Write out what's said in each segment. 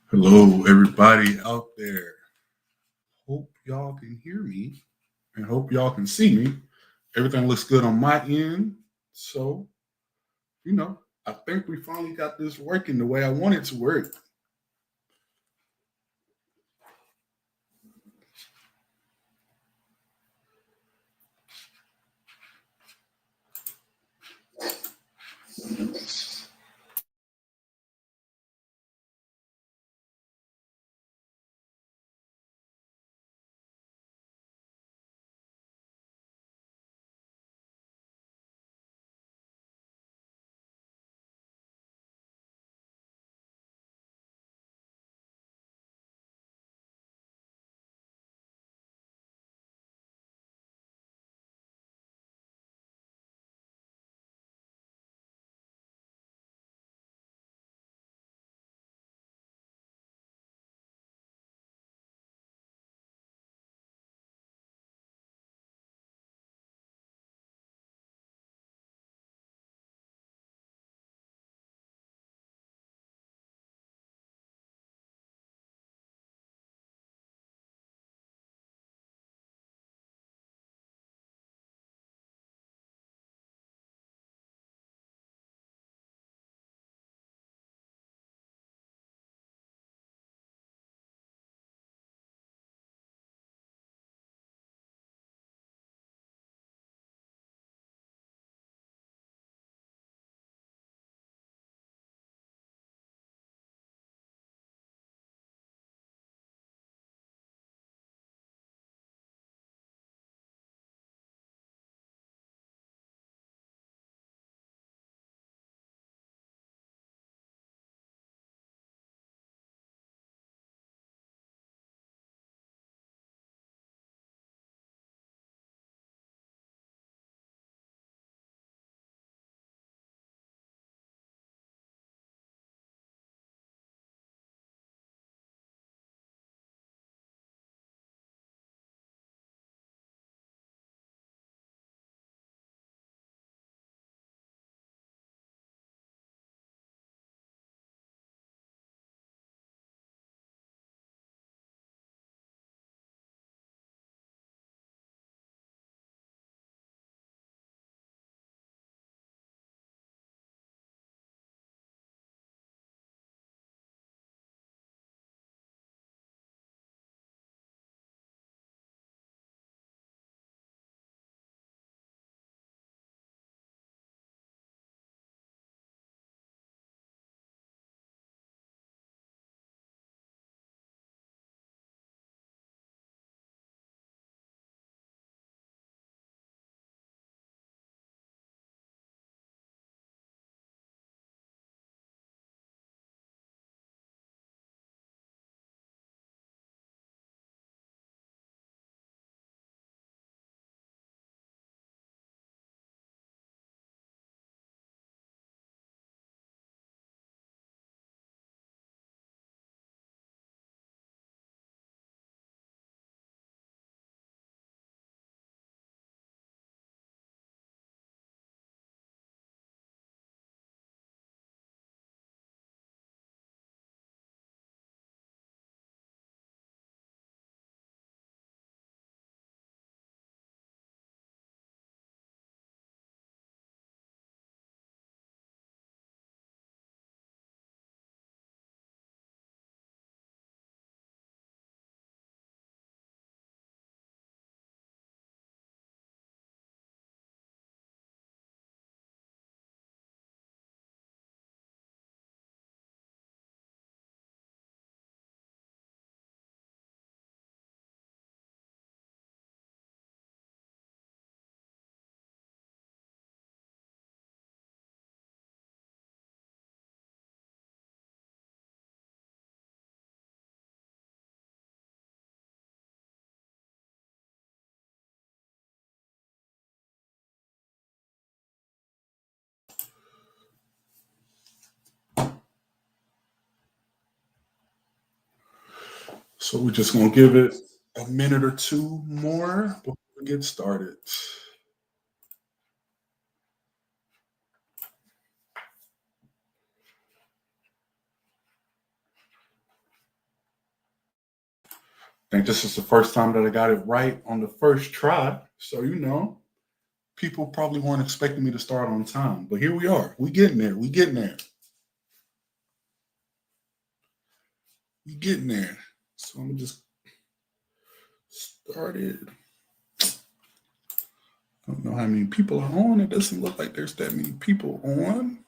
Hello, everybody out there. Hope y'all can hear me and hope y'all can see me. Everything looks good on my end. So, I think we finally got this working the way I want it to work. So, we're just going to give it a minute or two more before we get started. think this is the first time that I got it right on the first try. So, people probably weren't expecting me to start on time. But here we are. We getting there. We getting there. We getting there. So I'm going to just start it. I don't know how many people are on. It doesn't look like there's that many people on.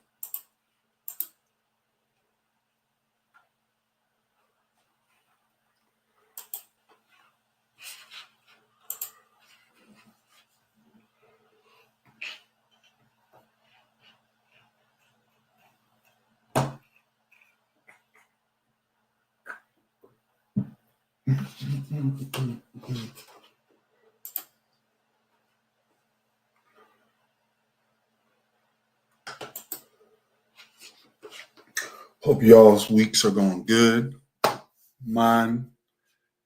Hope y'all's weeks are going good. Mine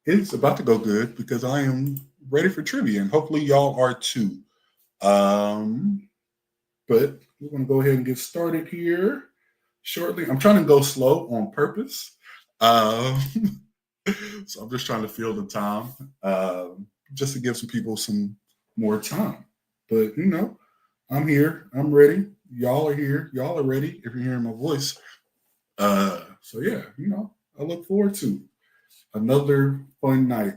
is about to go good because I am ready for trivia, and hopefully y'all are too. But we're going to go ahead and get started here shortly. I'm trying to go slow on purpose. Um, so I'm just trying to fill the time just to give some people some more time. But, I'm here. I'm ready. Y'all are here. Y'all are ready if you're hearing my voice. So, yeah, I look forward to another fun night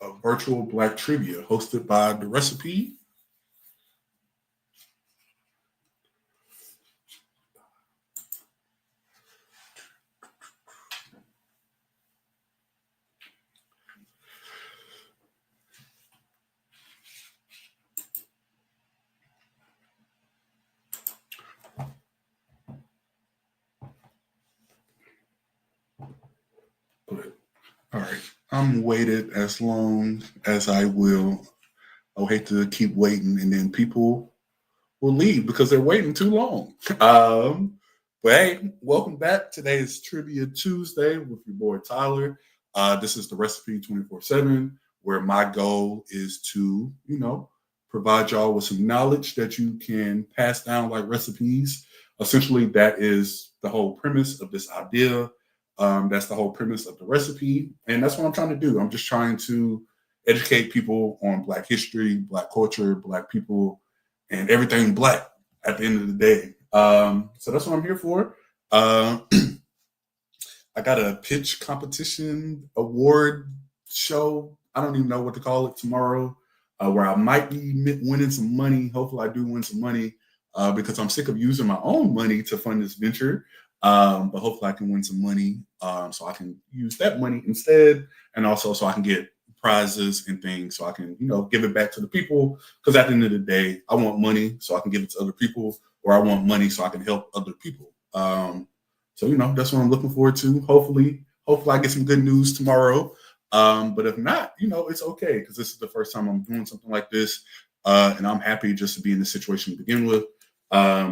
of virtual Black trivia hosted by The Recipe. But all right, I'm waited as long as I will. I'll hate to keep waiting, and then people will leave because they're waiting too long. But hey, welcome back. Today is Trivia Tuesday with your boy Tyler. This is the Recipe 24/7, where my goal is to, provide y'all with some knowledge that you can pass down like recipes. Essentially, that is the whole premise of this idea. That's the whole premise of the recipe. And that's what I'm trying to do. I'm just trying to educate people on Black history, Black culture, Black people, and everything Black at the end of the day. So that's what I'm here for. I got a pitch competition award show. I don't even know what to call it tomorrow, where I might be winning some money. Hopefully, I do win some money because I'm sick of using my own money to fund this venture. But hopefully, I can win some money so I can use that money instead, and also so I can get prizes and things so I can, give it back to the people. Because at the end of the day, I want money so I can give it to other people, or I want money so I can help other people. So that's what I'm looking forward to. Hopefully I get some good news tomorrow. But if not, it's okay because this is the first time I'm doing something like this, and I'm happy just to be in this situation to begin with.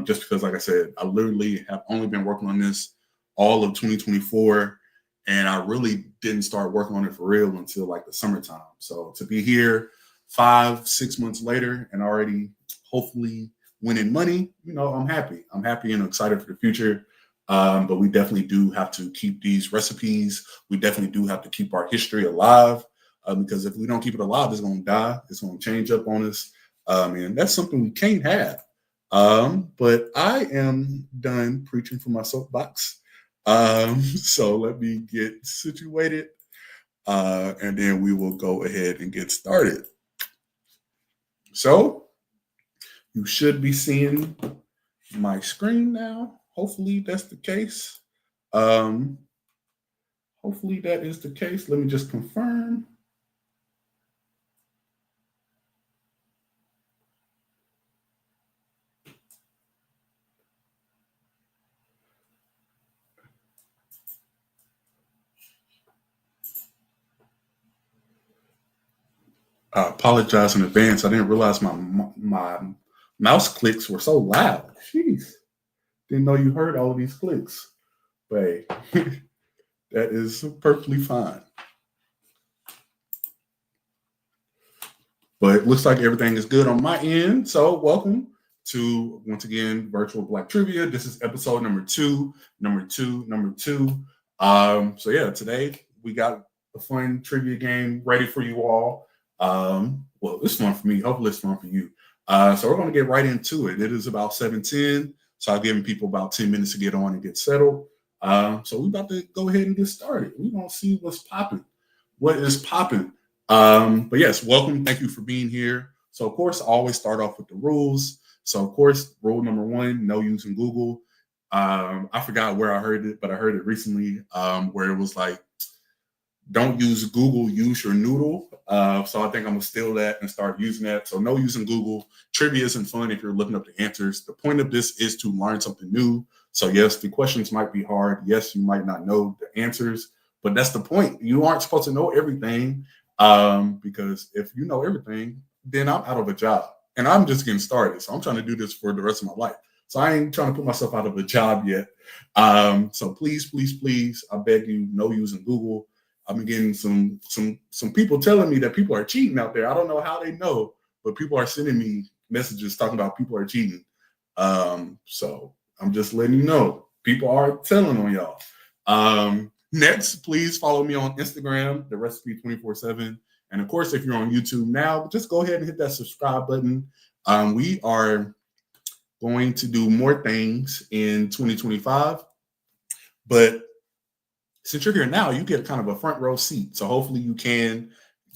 Just because, like I said, I literally have only been working on this all of 2024, and I really didn't start working on it for real until like the summertime. So to be here 5-6 months later and already hopefully winning money, I'm happy. I'm happy and excited for the future. But we definitely do have to keep these recipes. We definitely do have to keep our history alive because if we don't keep it alive, it's going to die. It's going to change up on us. And that's something we can't have. But I am done preaching from my soapbox. So let me get situated and then we will go ahead and get started. So you should be seeing my screen now. Hopefully that's the case. Hopefully that is the case. Let me just confirm. I apologize in advance. I didn't realize my mouse clicks were so loud. Jeez. Didn't know you heard all of these clicks. But hey, that is perfectly fine. But it looks like everything is good on my end. So welcome to, once again, Virtual Black Trivia. This is episode number two. So yeah, today we got a fun trivia game ready for you all. Well, it's fun for me. Hopefully, it's fun for you. So we're going to get right into it. It is about 7:10, so I've given people about 10 minutes to get on and get settled. So we're about to go ahead and get started. We're going to see what's popping. What is popping? But yes, welcome. Thank you for being here. So, of course, I always start off with the rules. So, of course, rule number 1, no using Google. I forgot where I heard it, but I heard it recently where it was like, don't use Google, use your noodle. So I think I'm gonna steal that and start using that. So no using Google. Trivia isn't fun if you're looking up the answers. The point of this is to learn something new. So yes, the questions might be hard. Yes, you might not know the answers, but that's the point. You aren't supposed to know everything because if you know everything, then I'm out of a job and I'm just getting started. So I'm trying to do this for the rest of my life. So I ain't trying to put myself out of a job yet. So please, I beg you, no using Google. I've been getting some people telling me that people are cheating out there. I don't know how they know, but people are sending me messages talking about people are cheating. So I'm just letting you know, people are telling on y'all. Next, please follow me on Instagram, The Recipe 24/7. And of course, if you're on YouTube now, just go ahead and hit that subscribe button. We are going to do more things in 2025, but since you're here now, you get kind of a front row seat. So hopefully you can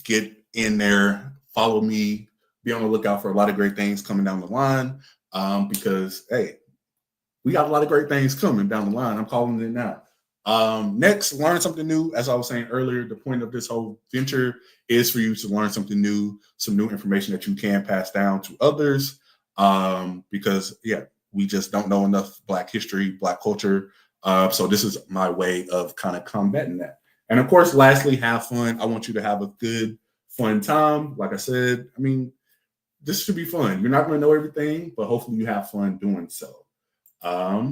get in there, follow me, be on the lookout for a lot of great things coming down the line. Because hey, we got a lot of great things coming down the line. I'm calling it now. Next, learn something new. As I was saying earlier, the point of this whole venture is for you to learn something new, some new information that you can pass down to others. Because yeah, we just don't know enough Black history, Black culture. So this is my way of kind of combating that. And of course, lastly, have fun. I want you to have a good, fun time. Like I said, I mean, this should be fun. You're not going to know everything, but hopefully you have fun doing so.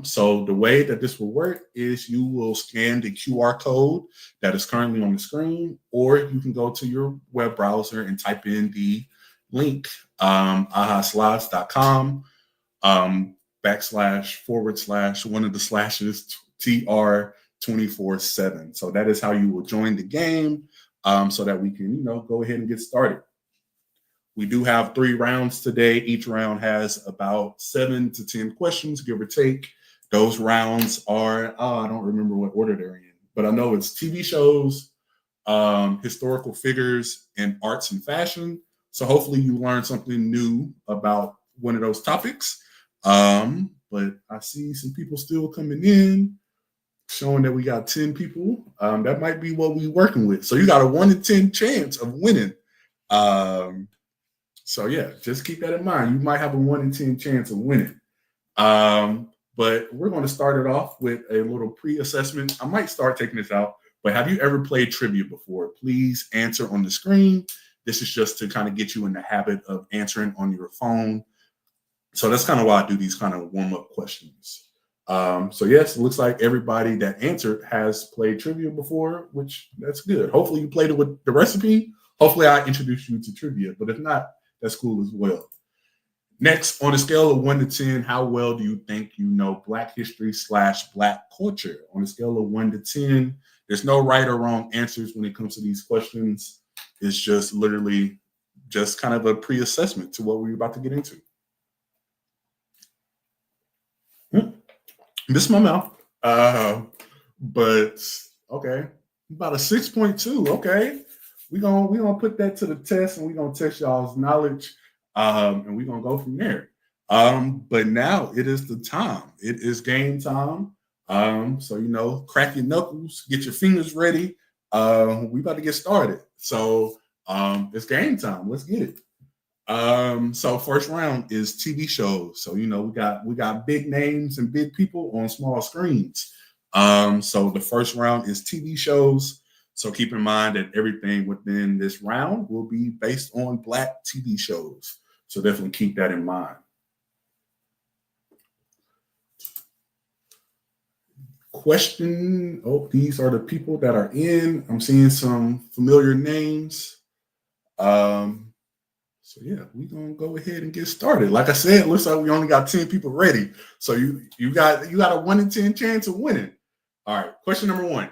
So the way that this will work is you will scan the QR code that is currently on the screen, or you can go to your web browser and type in the link, ahaslides.com. // one of the slashes TR 24/7. So that is how you will join the game so that we can, go ahead and get started. We do have 3 rounds today. Each round has about 7 to 10 questions, give or take. Those rounds are, I don't remember what order they're in, but I know it's TV shows, historical figures, and arts and fashion. So hopefully you learn something new about one of those topics. But I see some people still coming in, showing that we got 10 people. That might be what we're working with. So you got a 1 in 10 chance of winning. So yeah, just keep that in mind. You might have a 1 in 10 chance of winning. But we're going to start it off with a little pre-assessment. I might start taking this out, but have you ever played trivia before? Please answer on the screen. This is just to kind of get you in the habit of answering on your phone. So that's kind of why I do these kind of warm-up questions. So yes, it looks like everybody that answered has played trivia before, which that's good. Hopefully you played it with the recipe. Hopefully I introduced you to trivia, but if not, that's cool as well. Next, on a scale of 1 to 10, how well do you think you know Black history / Black culture? On a scale of 1 to 10, there's no right or wrong answers when it comes to these questions. It's just literally just kind of a pre-assessment to what we're about to get into. This is my mouth. But okay. About a 6.2. Okay. We're gonna put that to the test and we're gonna test y'all's knowledge. And we're gonna go from there. But now it is the time. It is game time. So crack your knuckles, get your fingers ready. We about to get started. So it's game time. Let's get it. So first round is TV shows. So we got big names and big people on small screens. So the first round is TV shows. So keep in mind that everything within this round will be based on Black TV shows. So definitely keep that in mind. Question. Oh, these are the people that are in. I'm seeing some familiar names. So yeah, we're gonna go ahead and get started. Like I said, it looks like we only got 10 people ready. So you got a 1 in 10 chance of winning. All right, question number 1.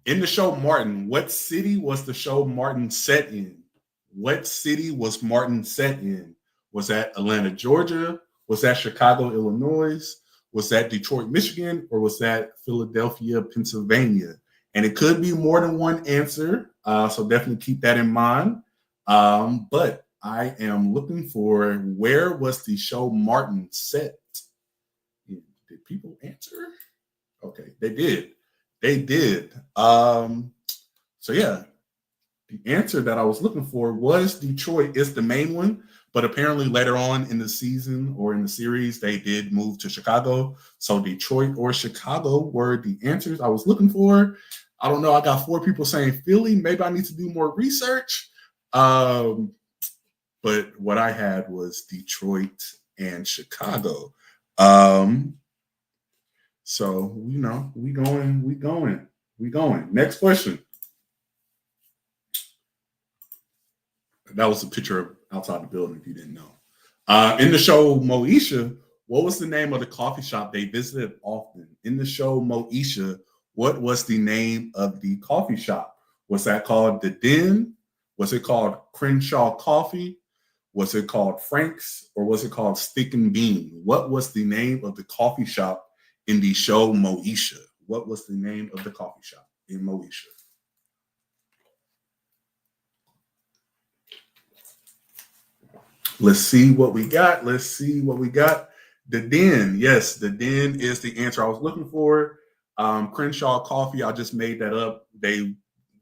In the show Martin, what city was the show Martin set in? What city was Martin set in? Was that Atlanta, Georgia? Was that Chicago, Illinois? Was that Detroit, Michigan? Or was that Philadelphia, Pennsylvania? And it could be more than one answer. So definitely keep that in mind. But I am looking for, where was the show Martin set? Did people answer? Okay, they did. They did. So yeah, the answer that I was looking for was Detroit. Is the main one, but apparently later on in the season or in the series, they did move to Chicago. So Detroit or Chicago were the answers I was looking for. I don't know. I got 4 people saying Philly. Maybe I need to do more research. But what I had was Detroit and Chicago. So, you know, we going. Next question. That was a picture of outside the building, if you didn't know. In the show Moesha, what was the name of the coffee shop they visited often? In the show Moesha, what was the name of the coffee shop? Was that called The Den? Was it called Crenshaw Coffee? Was it called Frank's? Or was it called Stick and Bean? What was the name of the coffee shop in the show Moesha? What was the name of the coffee shop in Moesha? Let's see what we got. The Den. Yes, The Den is the answer I was looking for. Crenshaw Coffee, I just made that up. They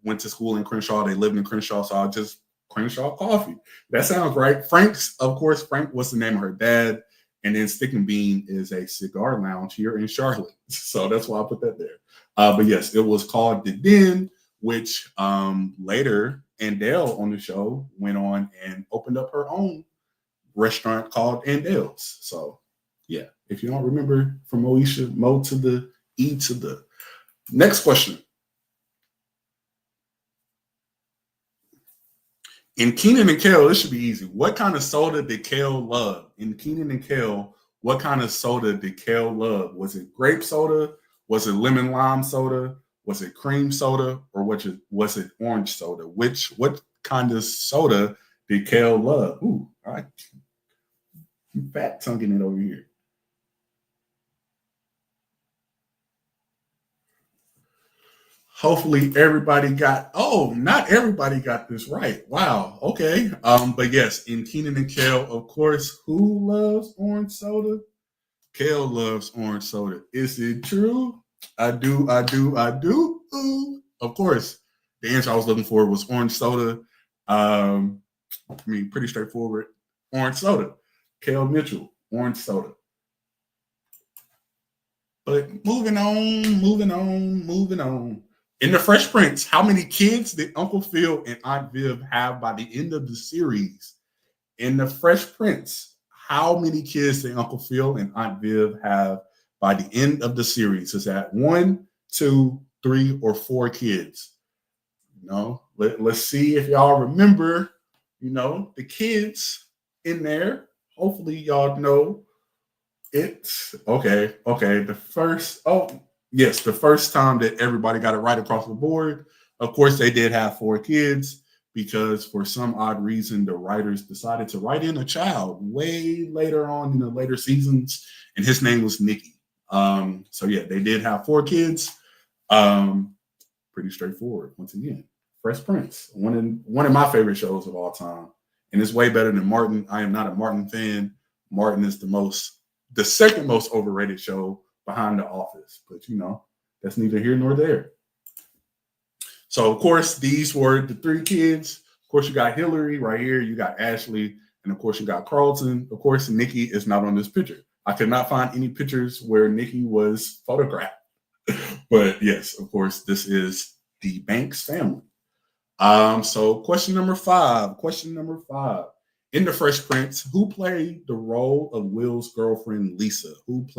went to school in Crenshaw. They lived in Crenshaw, so I just Crenshaw Coffee. That sounds right. Frank's, of course, Frank was the name of her dad. And then Stick and Bean is a cigar lounge here in Charlotte. So that's why I put that there. But yes, it was called The Den, which later Andell on the show went on and opened up her own restaurant called Andell's. So yeah, if you don't remember from Moesha, Mo to the E to the. Next question. In Kenan and Kel, this should be easy. What kind of soda did Kel love? In Kenan and Kel, what kind of soda did Kel love? Was it grape soda? Was it lemon lime soda? Was it cream soda? Or was it orange soda? What kind of soda did Kel love? Ooh, all right. I'm fat tonguing it over here. Hopefully everybody not everybody got this right. Wow. Okay. But yes, in Kenan and Kel, of course, who loves orange soda? Kel loves orange soda. Is it true? I do. Ooh. Of course, the answer I was looking for was orange soda. I mean, pretty straightforward. Orange soda. Kel Mitchell, orange soda. But moving on. In The Fresh Prince, how many kids did Uncle Phil and Aunt Viv have by the end of the series? In The Fresh Prince, how many kids did Uncle Phil and Aunt Viv have by the end of the series? Is that 1, 2, 3, or 4 kids? Let's see if y'all remember, the kids in there. Hopefully y'all know it's okay. The first time that everybody got it right across the board. Of course, they did have 4 kids because for some odd reason, the writers decided to write in a child way later on in the later seasons, and his name was Nicky. So yeah, they did have 4 kids. Pretty straightforward. Once again, Fresh Prince, one of my favorite shows of all time, and it's way better than Martin. I am not a Martin fan. Martin is the second most overrated show behind The Office, but that's neither here nor there. So of course, these were the 3 kids. Of course, you got Hillary right here. You got Ashley, and of course, you got Carlton. Of course, Nikki is not on this picture. I could not find any pictures where Nikki was photographed. But yes, of course, this is the Banks family. So question number 5. In The Fresh Prince, who played the role of Will's girlfriend, Lisa? Was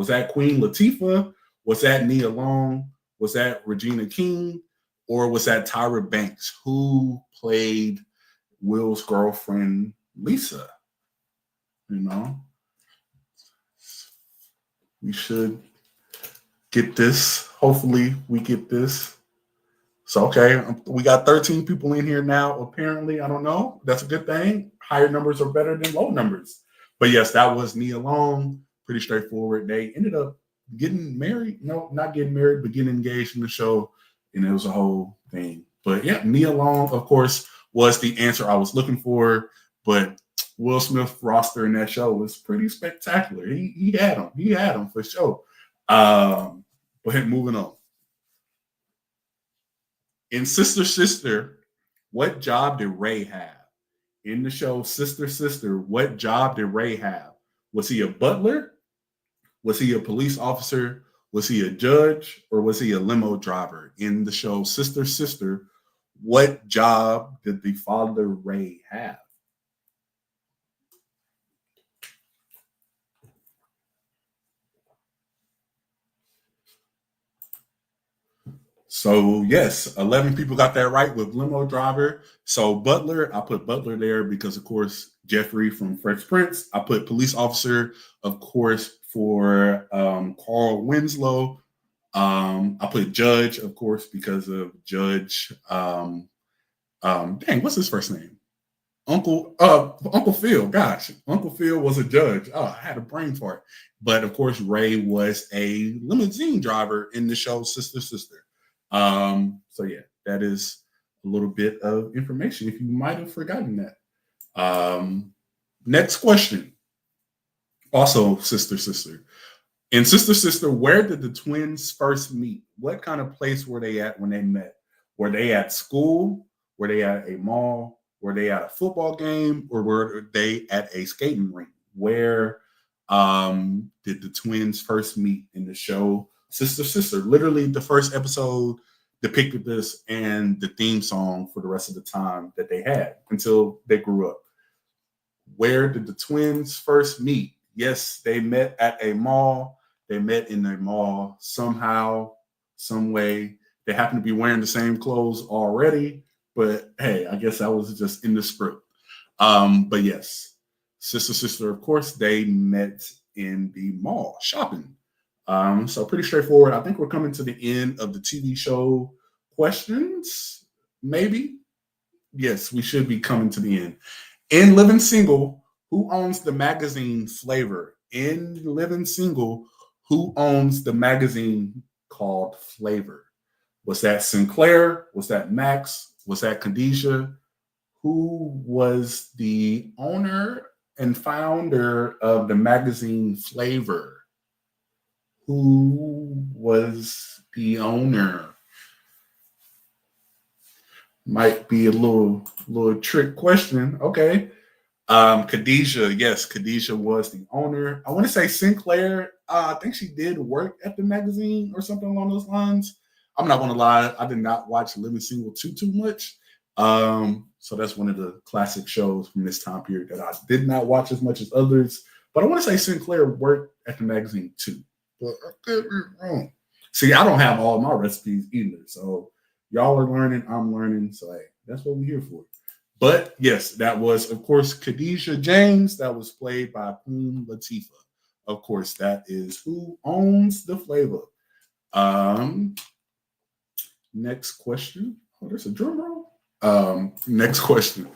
that Queen Latifah? Was that Nia Long? Was that Regina King? Or was that Tyra Banks? Who played Will's girlfriend, Lisa? We should get this Hopefully we get this. So, okay, we got 13 people in here now. Apparently, I don't know. That's a good thing. Higher numbers are better than low numbers. But yes, that was Nia Long. Pretty straightforward. They ended up getting married. No, not getting married, but getting engaged in the show. And it was a whole thing. But yeah, Nia Long, of course, was the answer I was looking for. But Will Smith roster in that show was pretty spectacular. He had him. He had him for sure. But moving on. In Sister Sister, what job did Ray have? In the show Sister Sister, what job did Ray have? Was he a butler? Was he a police officer? Was he a judge? Or was he a limo driver? In the show Sister Sister, what job did the father Ray have? So yes, 11 people got that right with limo driver. So Butler, I put Butler there because, of course, Jeffrey from Fresh Prince. I put police officer, of course, for Carl Winslow. I put judge, of course, because of Judge. Dang, what's his first name? Uncle Phil. Gosh, Uncle Phil was a judge. Oh, I had a brain fart. But of course, Ray was a limousine driver in the show Sister Sister. So yeah, that is a little bit of information if you might have forgotten that. Next question. Also, Sister Sister. In Sister Sister, where did the twins first meet? What kind of place were they at when they met? Were they at school? Were they at a mall? Were they at a football game? Or were they at a skating rink? Where did the twins first meet in the show Sister Sister? Literally, the first episode depicted this and the theme song for the rest of the time that they had until they grew up. Where did the twins first meet? Yes, they met at a mall. They met in a mall somehow, some way. They happen to be wearing the same clothes already, but hey, I guess that was just in the script. But yes, Sister Sister, of course, they met in the mall shopping. So pretty straightforward. I think we're coming to the end of the TV show questions. Maybe. Yes, we should be coming to the end. In Living Single, who owns the magazine Flavor? In Living Single, who owns the magazine called Flavor? Was that Sinclair? Was that Max? Was that Khadijah? Who was the owner and founder of the magazine Flavor? Who was the owner? Might be a little trick question. Okay. Khadijah, yes, Khadijah was the owner. I want to say Sinclair. I think she did work at the magazine or something along those lines. I'm not gonna lie, I did not watch Living Single too much. So that's one of the classic shows from this time period that I did not watch as much as others. But I want to say Sinclair worked at the magazine too. But I could be wrong. See, I don't have all my recipes either. So y'all are learning, I'm learning. So hey, that's what we're here for. But yes, that was, of course, Khadijah James. That was played by Queen Latifah. Of course, that is who owns the Flavor. Next question. Oh, there's a drum roll. Next question.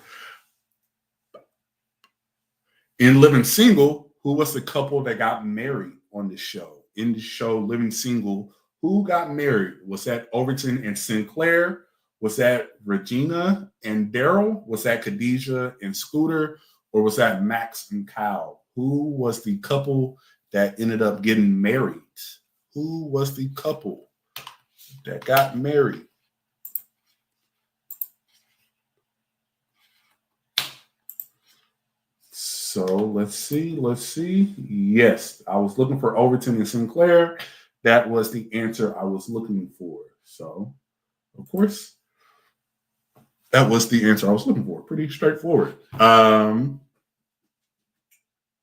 In Living Single, who was the couple that got married on the show? In the show Living Single, who got married? Was that Overton and Sinclair? Was that Regina and Daryl? Was that Khadijah and Scooter? Or was that Max and Kyle? Who was the couple that ended up getting married? Who was the couple that got married? So let's see. Yes, I was looking for Overton and Sinclair. That was the answer I was looking for. So, of course, that was the answer I was looking for. Pretty straightforward.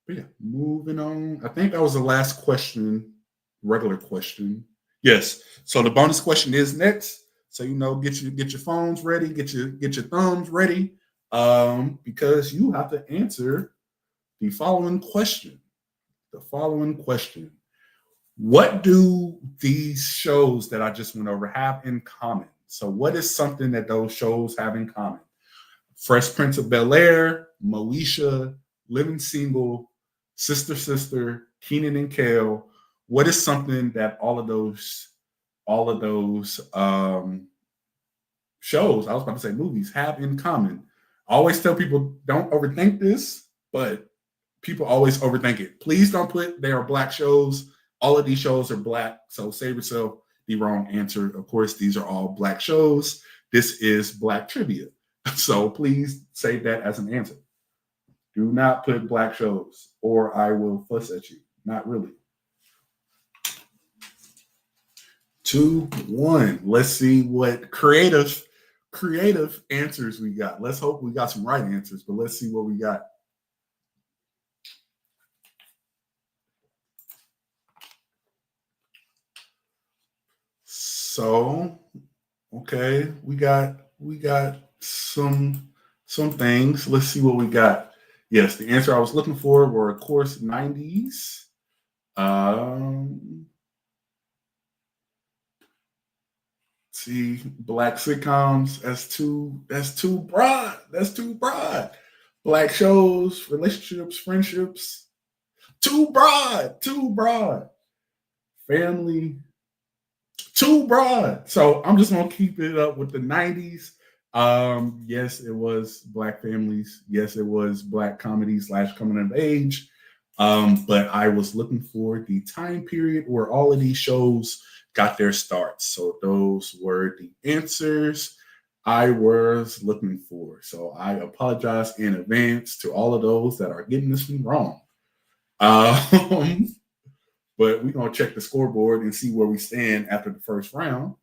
But yeah, moving on. I think that was the last question, regular question. Yes. So the bonus question is next. So get your phones ready, get your thumbs ready, because you have to answer the following question. The following question: What do these shows that I just went over have in common? So, what is something that those shows have in common? Fresh Prince of Bel Air, Moesha, Living Single, Sister Sister, Keenan and Kel. What is something that all of those shows, I was about to say movies, have in common? I always tell people don't overthink this, but people always overthink it. Please don't put they are black shows. All of these shows are black. So save yourself the wrong answer. Of course, these are all black shows. This is black trivia. So please save that as an answer. Do not put black shows or I will fuss at you. Not really. 2-1. Let's see what creative answers we got. Let's hope we got some right answers, but let's see what we got. So, okay, we got some things. Let's see what we got. Yes, the answer I was looking for were, of course, 90s. See, black sitcoms. That's too broad. That's too broad. Black shows, relationships, friendships. Too broad. Too broad. Family. Too broad. So I'm just gonna keep it up with the 90s. Yes, it was black families. Yes, it was black comedy / coming of age. But I was looking for the time period where all of these shows got their starts. So those were the answers I was looking for. So I apologize in advance to all of those that are getting this one wrong. But we're going to check the scoreboard and see where we stand after the first round.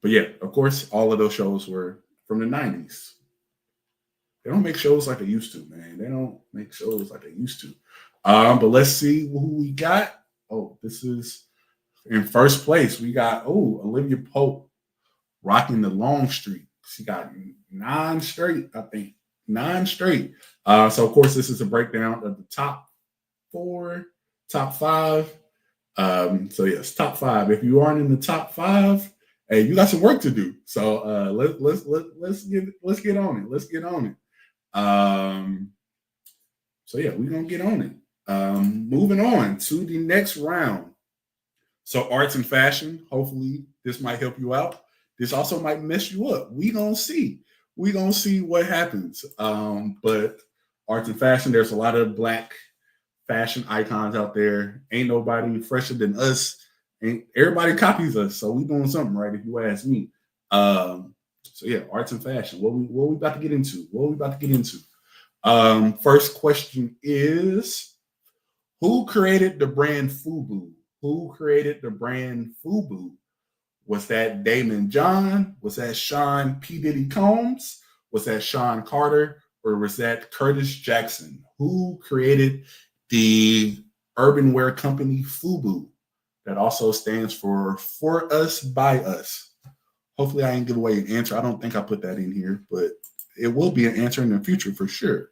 But yeah, of course, all of those shows were from the 90s. They don't make shows like they used to, man. They don't make shows like they used to. But let's see who we got. Oh, this is in first place. We got, Olivia Pope rocking the long streak. She got 9 straight, I think. 9 straight. So, of course, this is a breakdown of the top 4, top 5. So, yes, top 5. If you aren't in the top 5, hey, you got some work to do. So let's get on it. Let's get on it. So yeah, we're gonna get on it. Moving on to the next round. So arts and fashion. Hopefully, this might help you out. This also might mess you up. We gonna see. We gonna see what happens. But arts and fashion. There's a lot of black fashion icons out there. Ain't nobody fresher than us. And everybody copies us, so we doing something right. If you ask me. So yeah, arts and fashion. What we about to get into? First question is, who created the brand FUBU? Who created the brand FUBU? Was that Damon John? Was that Sean P. Diddy Combs? Was that Sean Carter? Or was that Curtis Jackson? Who created the urban wear company FUBU? That also stands for Us, By Us. Hopefully I didn't give away an answer. I don't think I put that in here, but it will be an answer in the future for sure.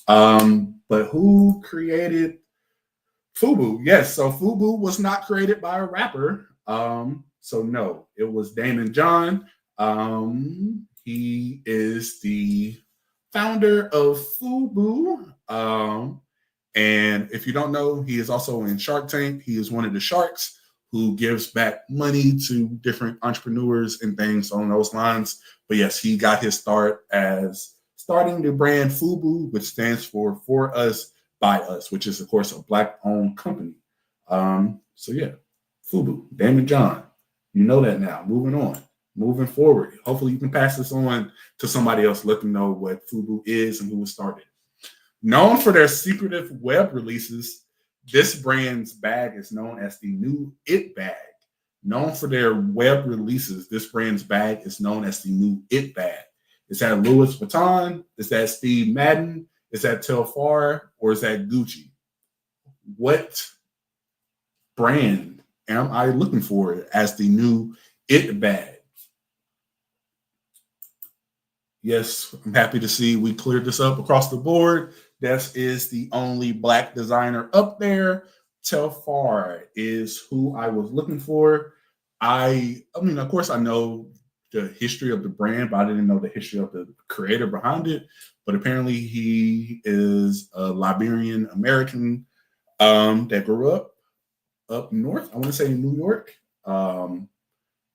But who created FUBU? Yes, so FUBU was not created by a rapper. So no, it was Damon John. He is the founder of FUBU. And if you don't know, he is also in Shark Tank. He is one of the sharks who gives back money to different entrepreneurs and things on those lines. But yes, he got his start as starting the brand FUBU, which stands for Us, By Us, which is, of course, a black-owned company. So yeah, FUBU, Damon John. You know that now. Moving on. Moving forward. Hopefully you can pass this on to somebody else, let them know what FUBU is and who it started. Known for their secretive web releases, this brand's bag is known as the new It Bag. Known for their web releases, this brand's bag is known as the new It Bag. Is that Louis Vuitton? Is that Steve Madden? Is that Telfar? Or is that Gucci? What brand am I looking for as the new It Bag? Yes, I'm happy to see we cleared this up across the board. This is the only black designer up there. Telfar is who I was looking for. I mean, of course, I know the history of the brand, but I didn't know the history of the creator behind it. But apparently, he is a Liberian American that grew up north. I want to say in New York. But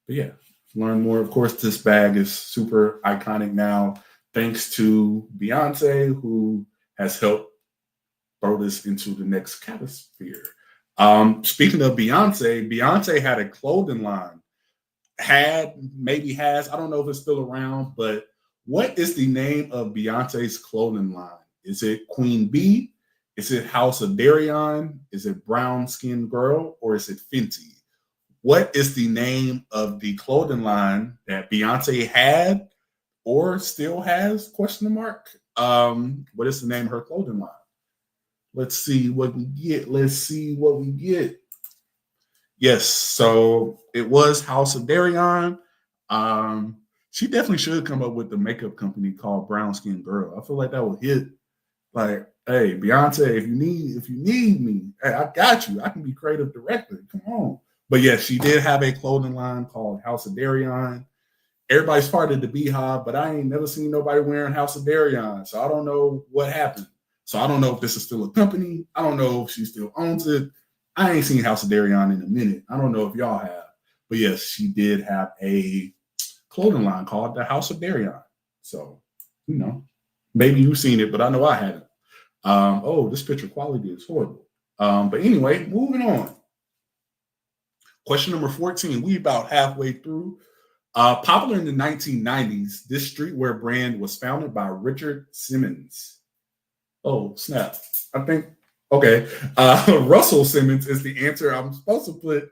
yeah, learn more. Of course, this bag is super iconic now, thanks to Beyonce, who has helped throw this into the next catosphere. Speaking of Beyonce, Beyonce had a clothing line. Had, maybe has, I don't know if it's still around, but what is the name of Beyonce's clothing line? Is it Queen Bee? Is it House of Darion? Is it Brown Skin Girl? Or is it Fenty? What is the name of the clothing line that Beyonce had or still has? Question mark. What is the name of her clothing line? Let's see what we get. Let's see what we get. Yes, so it was House of Darion. She definitely should come up with the makeup company called Brown Skin Girl. I feel like that would hit. Like, hey, Beyonce, if you need me, hey, I got you. I can be creative director. Come on. But yes, she did have a clothing line called House of Darion. Everybody's part of the Beehive, but I ain't never seen nobody wearing House of Darion, so I don't know what happened. So I don't know if this is still a company. I don't know if she still owns it. I ain't seen House of Darion in a minute. I don't know if y'all have. But yes, she did have a clothing line called the House of Darion. So, maybe you've seen it, but I know I haven't. This picture quality is horrible. But anyway, moving on. Question number 14. We about halfway through. Popular in the 1990s, this streetwear brand was founded by Richard Simmons. Oh, snap. I think, okay. Russell Simmons is the answer. I'm supposed to put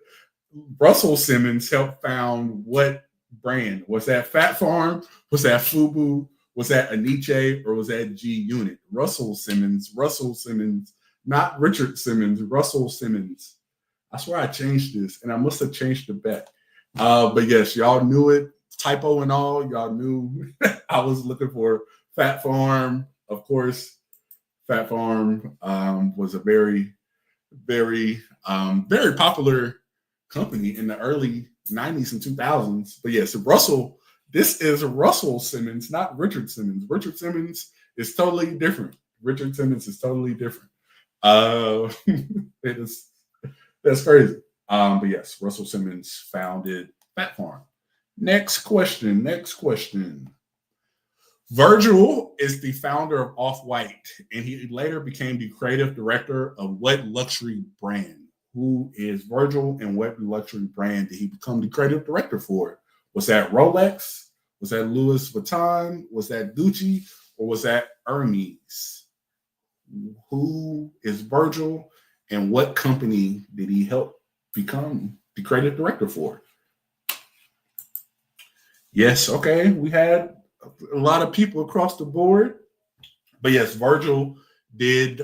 Russell Simmons helped found what brand? Was that Fat Farm? Was that FUBU? Was that Aniche? Or was that G Unit? Russell Simmons, not Richard Simmons, Russell Simmons. I swear I changed this, and I must have changed it back. But yes, y'all knew it. Typo and all, y'all knew I was looking for Fat Farm. Of course, Fat Farm was a very, very, very popular company in the early 90s and 2000s. But yes, this is Russell Simmons, not Richard Simmons. Richard Simmons is totally different. That's crazy. But yes, Russell Simmons founded Fat Farm. Next question. Virgil is the founder of Off-White, and he later became the creative director of what luxury brand? Who is Virgil, and what luxury brand did he become the creative director for? Was that Rolex? Was that Louis Vuitton? Was that Gucci? Or was that Hermes? Who is Virgil, and what company did he help become the creative director for? Yes, okay. We had a lot of people across the board. But yes, Virgil did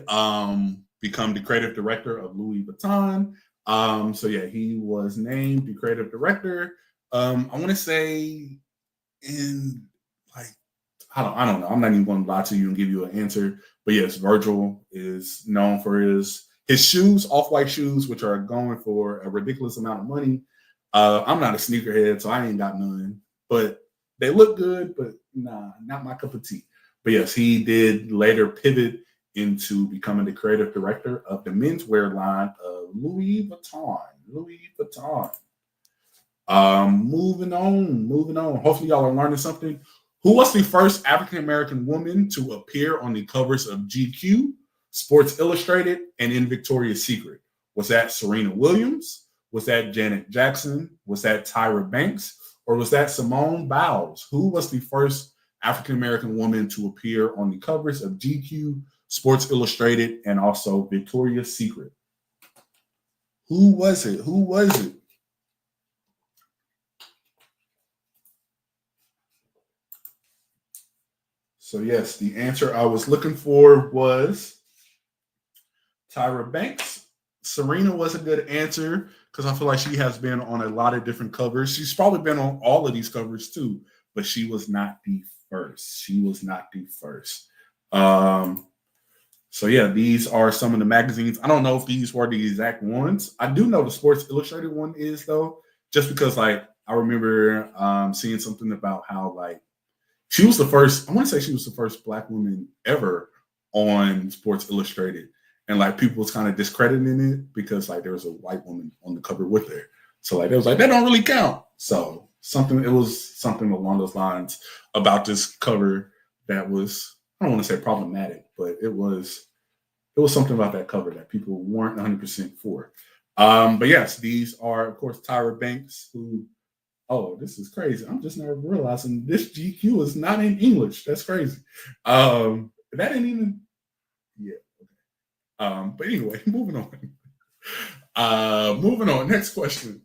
become the creative director of Louis Vuitton. So yeah, he was named the creative director. I want to say in like I don't know. I'm not even going to lie to you and give you an answer. But yes, Virgil is known for his shoes, Off-White shoes, which are going for a ridiculous amount of money. I'm not a sneakerhead, so I ain't got none. But they look good, but nah, not my cup of tea. But yes, he did later pivot into becoming the creative director of the menswear line of Louis Vuitton. Moving on. Hopefully y'all are learning something. Who was the first African-American woman to appear on the covers of GQ, Sports Illustrated, and in Victoria's Secret? Was that Serena Williams? Was that Janet Jackson? Was that Tyra Banks? Or was that Simone Biles? Who was the first African-American woman to appear on the covers of GQ, Sports Illustrated, and also Victoria's Secret? Who was it? So yes, the answer I was looking for was Tyra Banks. Serena was a good answer because I feel like she has been on a lot of different covers. She's probably been on all of these covers too, but she was not the first. So yeah, these are some of the magazines. I don't know if these were the exact ones. I do know the Sports Illustrated one is though, just because like I remember seeing something about how like she was the first. I want to say she was the first Black woman ever on Sports Illustrated, and like people was kind of discrediting it because like there was a white woman on the cover with her. So like it was like that don't really count. So something it was something along those lines about this cover that was I don't want to say problematic, but it was something about that cover that people weren't 100% for. But yes, these are of course Tyra Banks, who oh, this is crazy. I'm just now realizing this GQ is not in English. That's crazy. That ain't even yeah. But anyway, moving on. Moving on. Next question.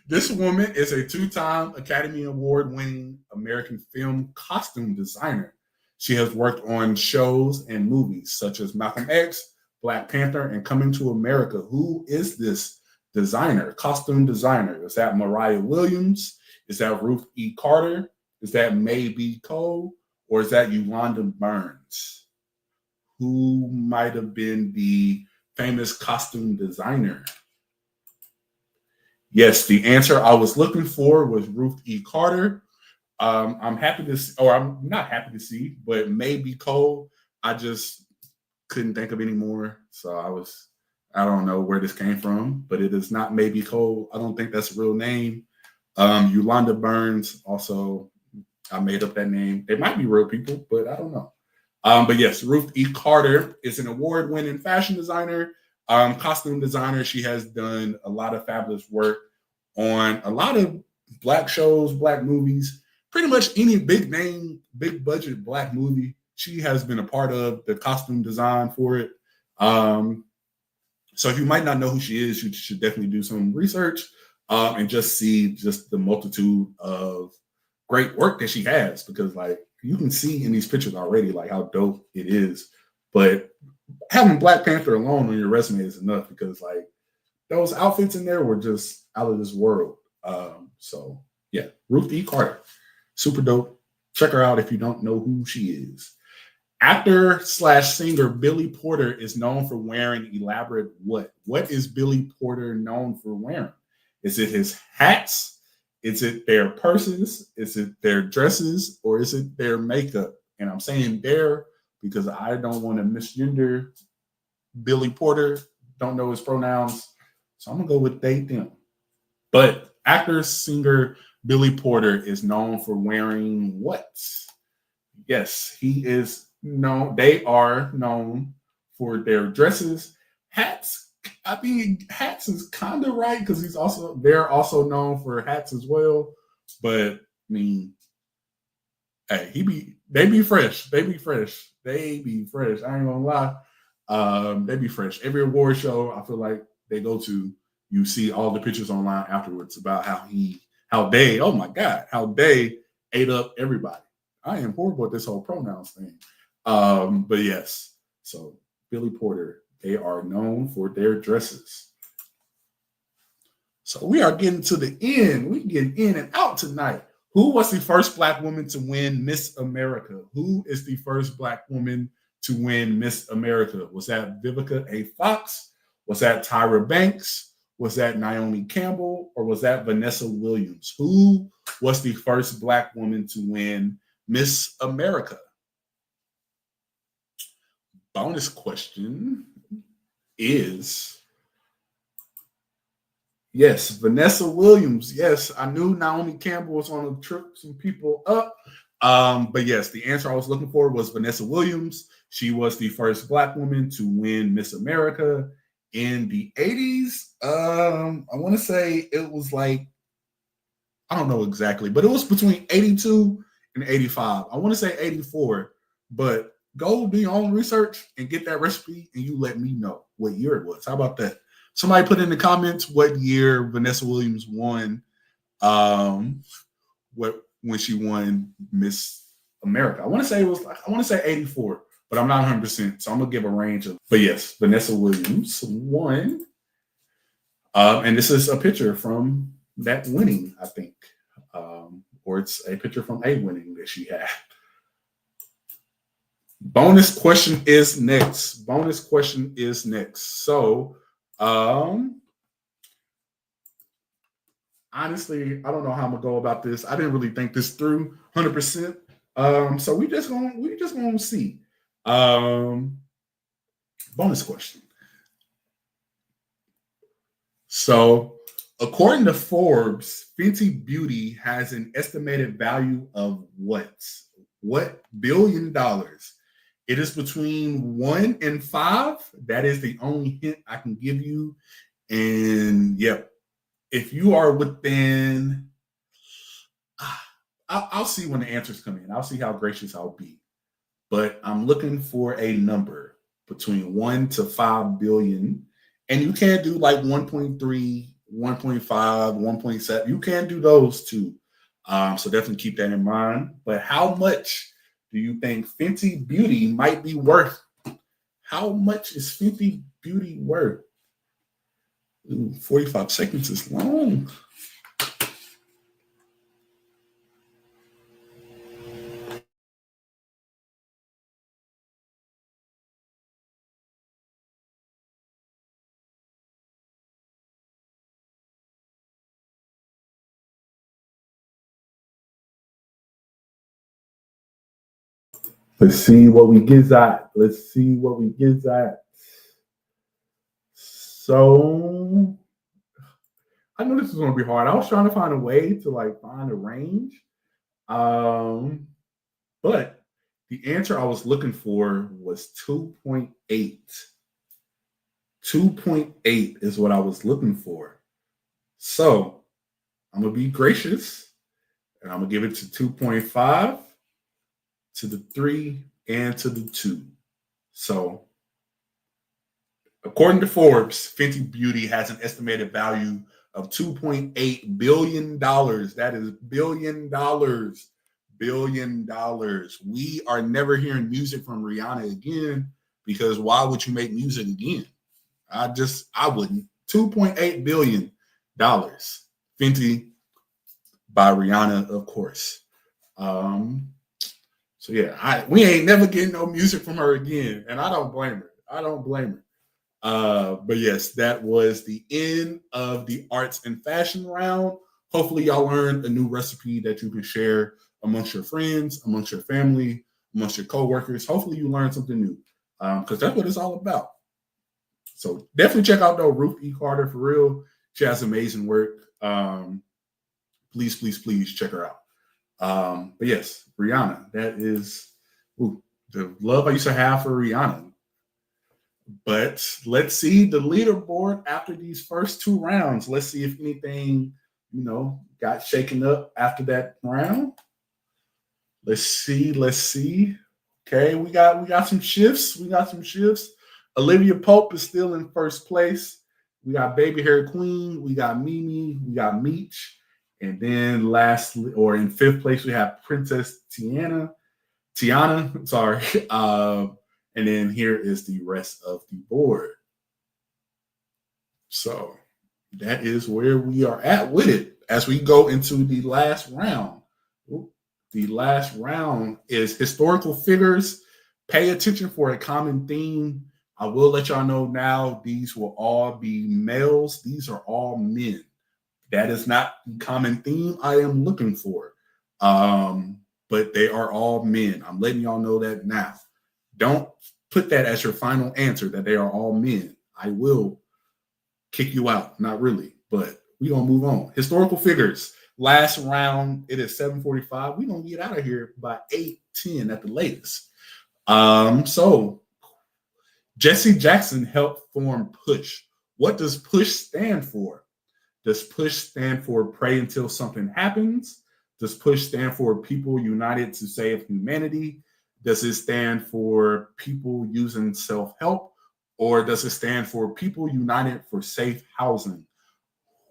This woman is a two-time Academy Award winning American film costume designer. She has worked on shows and movies such as Malcolm X, Black Panther, and Coming to America. Who is this designer, costume designer? Is that Mariah Williams? Is that Ruth E. Carter? Is that May B. Cole? Or is that Yolanda Burns? Who might have been the famous costume designer? Yes, the answer I was looking for was Ruth E. Carter. I'm happy to see, or I'm not happy to see, but May B. Cole. I just couldn't think of any more. So I don't know where this came from, but it is not May B. Cole. I don't think that's a real name. Yolanda Burns, also, I made up that name. They might be real people, but I don't know. But yes, Ruth E. Carter is an award-winning fashion designer, costume designer. She has done a lot of fabulous work on a lot of Black shows, Black movies, pretty much any big name, big budget Black movie. She has been a part of the costume design for it. So if you might not know who she is, you should definitely do some research and just see just the multitude of great work that she has, because like you can see in these pictures already like how dope it is. But having Black Panther alone on your resume is enough, because like those outfits in there were just out of this world. So yeah, Ruth E. Carter, super dope. Check her out if you don't know who she is. Actor slash singer Billy Porter is known for wearing elaborate what? What is Billy Porter known for wearing? Is it his hats? Is it their purses? Is it their dresses? Or is it their makeup? And I'm saying their because I don't want to misgender Billy Porter. Don't know his pronouns. So I'm going to go with they, them. But actor, singer Billy Porter is known for wearing what? Yes, he is known. They are known for their dresses, hats. I mean, hats is kind of right because they're also known for hats as well. But I mean, hey, they be fresh. They be fresh. They be fresh. I ain't gonna lie. They be fresh. Every award show I feel like they go to, you see all the pictures online afterwards about how they ate up everybody. I am horrible at this whole pronouns thing. But yes, so Billy Porter, they are known for their dresses. So we are getting to the end. We getting in and out tonight. Who was the first Black woman to win Miss America? Who is the first Black woman to win Miss America? Was that Vivica A. Fox? Was that Tyra Banks? Was that Naomi Campbell? Or was that Vanessa Williams? Who was the first Black woman to win Miss America? Bonus question is, yes, Vanessa Williams. Yes, I knew Naomi Campbell was on to trip some people up. But yes, the answer I was looking for was Vanessa Williams. She was the first Black woman to win Miss America in the 80s. I want to say it was like, I don't know exactly, but it was between 82 and 85. I want to say 84, but go do your own research and get that recipe and you let me know what year it was. How about that? Somebody put in the comments what year Vanessa Williams won when she won Miss America. I want to say 84, but I'm not 100%. So I'm going to give a range of, but yes, Vanessa Williams won. And this is a picture from that winning, I think. Or it's a picture from a winning that she had. Bonus question is next. Bonus question is next. So, honestly, I don't know how I'm gonna go about this. I didn't really think this through 100%. So we just gonna see. Um, Bonus question. So, according to Forbes, Fenty Beauty has an estimated value of what? What $1 billion? It is between 1 and 5. That is the only hint I can give you. And yep, if you are within, I'll see when the answers come in. I'll see how gracious I'll be. But I'm looking for a number between 1 to 5 billion. And you can't do like 1.3, 1.5, 1.7. You can do those too. So definitely keep that in mind. But how much do you think Fenty Beauty might be worth? How much is Fenty Beauty worth? Ooh, 45 seconds is long. Let's see what we get at. Let's see what we get at. So I know this is gonna be hard. I was trying to find a way to like find a range. Um, but the answer I was looking for was 2.8. 2.8 is what I was looking for. So I'm gonna be gracious and I'm gonna give it to 2.5, to the 3, and to the 2. So according to Forbes, Fenty Beauty has an estimated value of $2.8 billion. That is billion dollars. Billion dollars. We are never hearing music from Rihanna again because why would you make music again? I wouldn't. $2.8 billion. Fenty by Rihanna, of course. So yeah, we ain't never getting no music from her again. And I don't blame her. I don't blame her. But yes, that was the end of the arts and fashion round. Hopefully, y'all learned a new recipe that you can share amongst your friends, amongst your family, amongst your coworkers. Hopefully, you learned something new because that's what it's all about. So definitely check out though Ruth E. Carter for real. She has amazing work. Please, please, please check her out. But yes, Rihanna. That is the love I used to have for Rihanna. But let's see the leaderboard after these first 2 rounds. Let's see if anything, got shaken up after that round. Let's see. Let's see. Okay, we got some shifts. We got some shifts. Olivia Pope is still in first place. We got Baby Hair Queen. We got Mimi. We got Meech. And then lastly, or in fifth place, we have Princess Tiana. Sorry. And then here is the rest of the board. So that is where we are at with it as we go into the last round. The last round is historical figures. Pay attention for a common theme. I will let y'all know now, these will all be males. These are all men. That is not the common theme I am looking for. But they are all men. I'm letting y'all know that now. Don't put that as your final answer that they are all men. I will kick you out. Not really, but we're going to move on. Historical figures. Last round, it is 7:45. We're going to get out of here by 8:10 at the latest. So Jesse Jackson helped form PUSH. What does PUSH stand for? Does PUSH stand for Pray Until Something Happens? Does PUSH stand for People United to Save Humanity? Does it stand for People Using Self-Help? Or does it stand for People United for Safe Housing?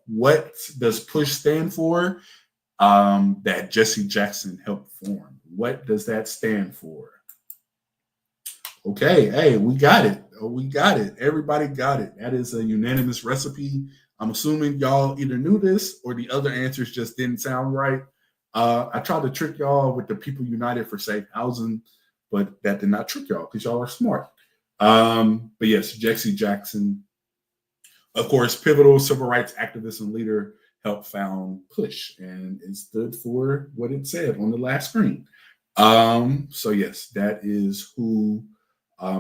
What does PUSH stand for? That Jesse Jackson helped form. What does that stand for? Okay, hey, we got it. We got it. Everybody got it. That is a unanimous recipe. I'm assuming y'all either knew this or the other answers just didn't sound right. I tried to trick y'all with the People United for Safe Housing. but that did not trick y'all because y'all are smart. But yes, Jesse Jackson, of course, pivotal civil rights activist and leader, helped found PUSH, and it stood for what it said on the last screen. So yes, that is who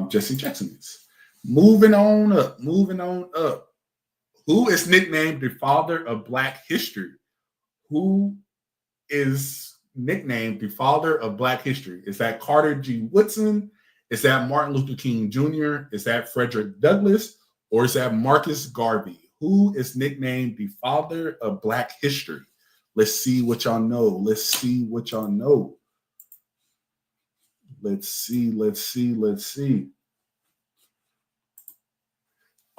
Jesse Jackson is. Moving on up. Who is nicknamed the father of Black history? Who is nicknamed the father of Black history? Is that Carter G. Woodson? Is that Martin Luther King Jr.? Is that Frederick Douglass? Or is that Marcus Garvey? Who is nicknamed the father of Black history? Let's see what y'all know. Let's see.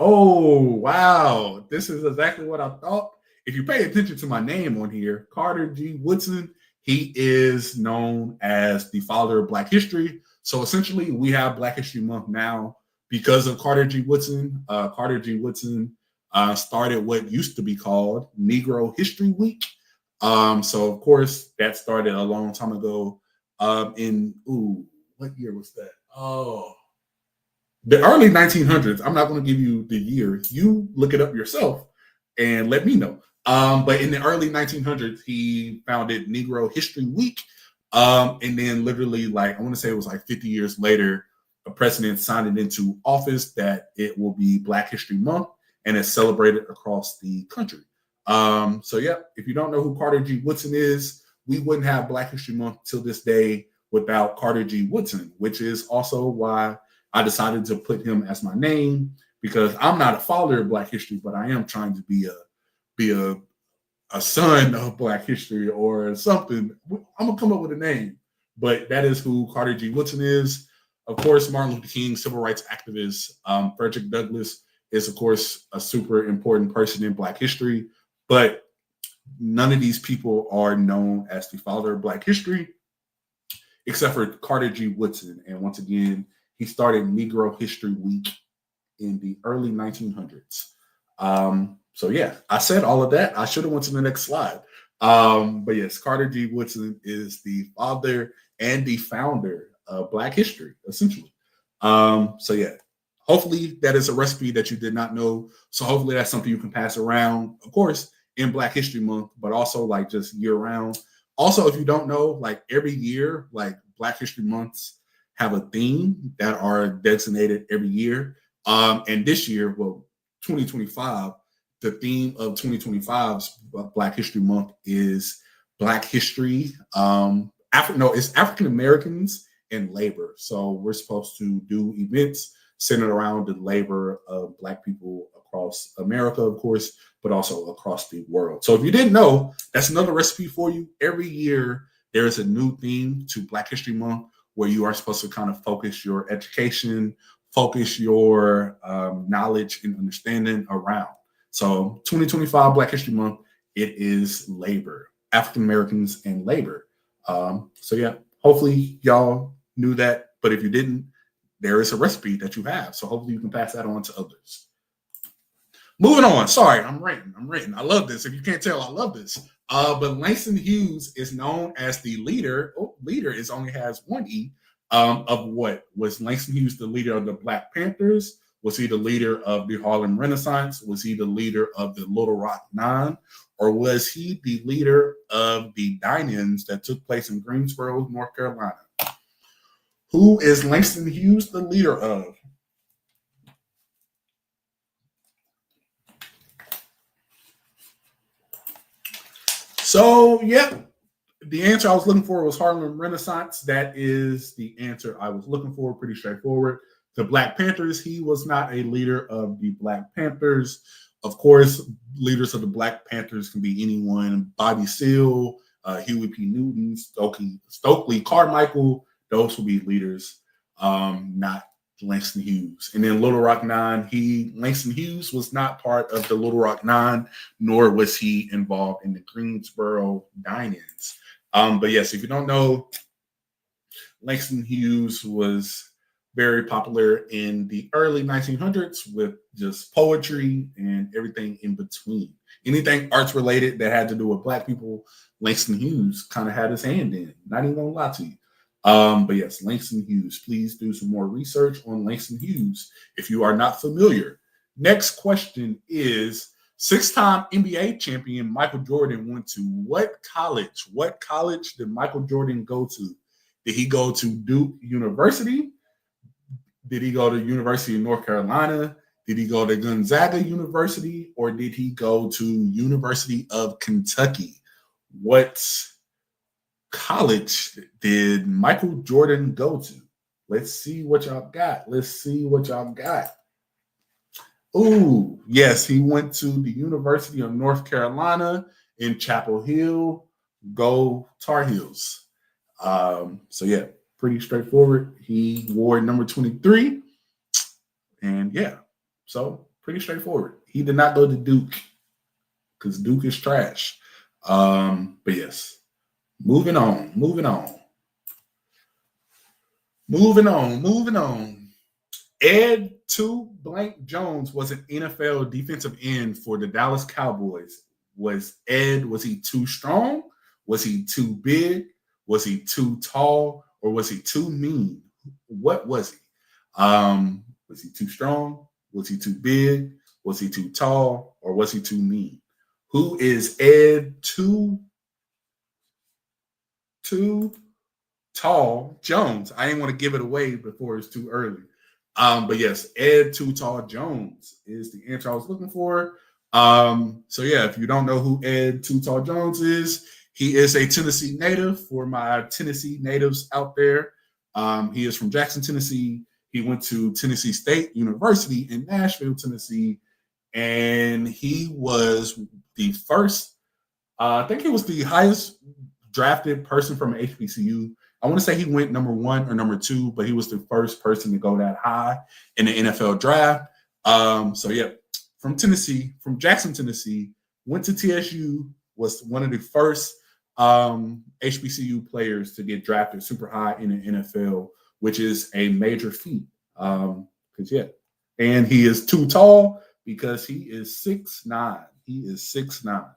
Oh, wow. This is exactly what I thought. If you pay attention to my name on here, Carter G. Woodson, he is known as the father of Black history. So essentially, we have Black History Month now because of Carter G. Woodson. Carter G. Woodson started what used to be called Negro History Week. So, of course, that started a long time ago. What year was that? Oh, the early 1900s. I'm not going to give you the year. You look it up yourself and let me know. But in the early 1900s, he founded Negro History Week. And then literally, like, I want to say it was like 50 years later, a president signed it into office that it will be Black History Month, and it's celebrated across the country. So yeah, if you don't know who Carter G. Woodson is, we wouldn't have Black History Month till this day without Carter G. Woodson, which is also why I decided to put him as my name, because I'm not a father of Black history, but I am trying to be a son of Black history or something. I'm gonna come up with a name, but that is who Carter G. Woodson is. Of course, Martin Luther King, civil rights activist. Frederick Douglass is, of course, a super important person in Black history, but none of these people are known as the father of Black history, except for Carter G. Woodson. And once again, he started Negro History Week in the early 1900s. So yeah, I said all of that. I should have went to the next slide. But yes, Carter G. Woodson is the father and the founder of Black history, essentially. So yeah, hopefully that is a recipe that you did not know. So hopefully that's something you can pass around, of course, in Black History Month, but also like just year round. Also, if you don't know, like every year, like Black History Months have a theme that are designated every year. And this year, well, 2025, the theme of 2025's Black History Month is Black history. It's African Americans and labor. So we're supposed to do events centered around the labor of Black people across America, of course, but also across the world. So if you didn't know, that's another recipe for you. Every year, there is a new theme to Black History Month where you are supposed to kind of focus your education, focus your knowledge and understanding around. So 2025 Black History Month, it is labor, African Americans and labor. So yeah, hopefully y'all knew that. But if you didn't, there is a recipe that you have. So hopefully you can pass that on to others. Moving on. Sorry, I'm ranting. I love this. If you can't tell, I love this. But Langston Hughes is known as the leader. Leader is only has one E. Of what? Was Langston Hughes the leader of the Black Panthers? Was he the leader of the Harlem Renaissance? Was he the leader of the Little Rock Nine? Or was he the leader of the die-ins that took place in Greensboro, North Carolina? Who is Langston Hughes the leader of? So, yep, the answer I was looking for was Harlem Renaissance. That is the answer I was looking for. Pretty straightforward. The Black Panthers, he was not a leader of the Black Panthers. Of course, leaders of the Black Panthers can be anyone. Bobby Seale, Huey P. Newton, Stokely Carmichael. Those will be leaders, not Langston Hughes. And then Little Rock Nine, Langston Hughes was not part of the Little Rock Nine, nor was he involved in the Greensboro die-ins. But yes, if you don't know, Langston Hughes was very popular in the early 1900s with just poetry and everything in between. Anything arts related that had to do with Black people, Langston Hughes kind of had his hand in. Not even gonna lie to you. But yes, Langston Hughes. Please do some more research on Langston Hughes if you are not familiar. Next question is six-time NBA champion Michael Jordan went to what college? What college did Michael Jordan go to? Did he go to Duke University? Did he go to University of North Carolina? Did he go to Gonzaga University? Or did he go to University of Kentucky? What college did Michael Jordan go to? Let's see what y'all got. Let's see what y'all got. Ooh, yes, he went to the University of North Carolina in Chapel Hill. Go Tar Heels. So yeah, pretty straightforward. He wore number 23. And yeah, so pretty straightforward. He did not go to Duke because Duke is trash. But yes, moving on. Ed 2 Blank Jones was an NFL defensive end for the Dallas Cowboys. Was he too strong? Was he too big? Was he too tall? Or was he too mean? What was he? Was he too strong? Was he too big? Was he too tall? Or was he too mean? Who is Ed Too Tall Jones? I didn't want to give it away before it's too early. But yes, Ed Too Tall Jones is the answer I was looking for. So yeah, if you don't know who Ed Too Tall Jones is, he is a Tennessee native. For my Tennessee natives out there, he is from Jackson, Tennessee. He went to Tennessee State University in Nashville, Tennessee, and he was the first. I think he was the highest drafted person from an HBCU. I want to say he went number 1 or number 2, but he was the first person to go that high in the NFL draft. So yeah, from Tennessee, from Jackson, Tennessee, went to TSU, was one of the first HBCU players to get drafted super high in the NFL, which is a major feat. Because yeah, and he is too tall because he is 6'9". He is 6'9".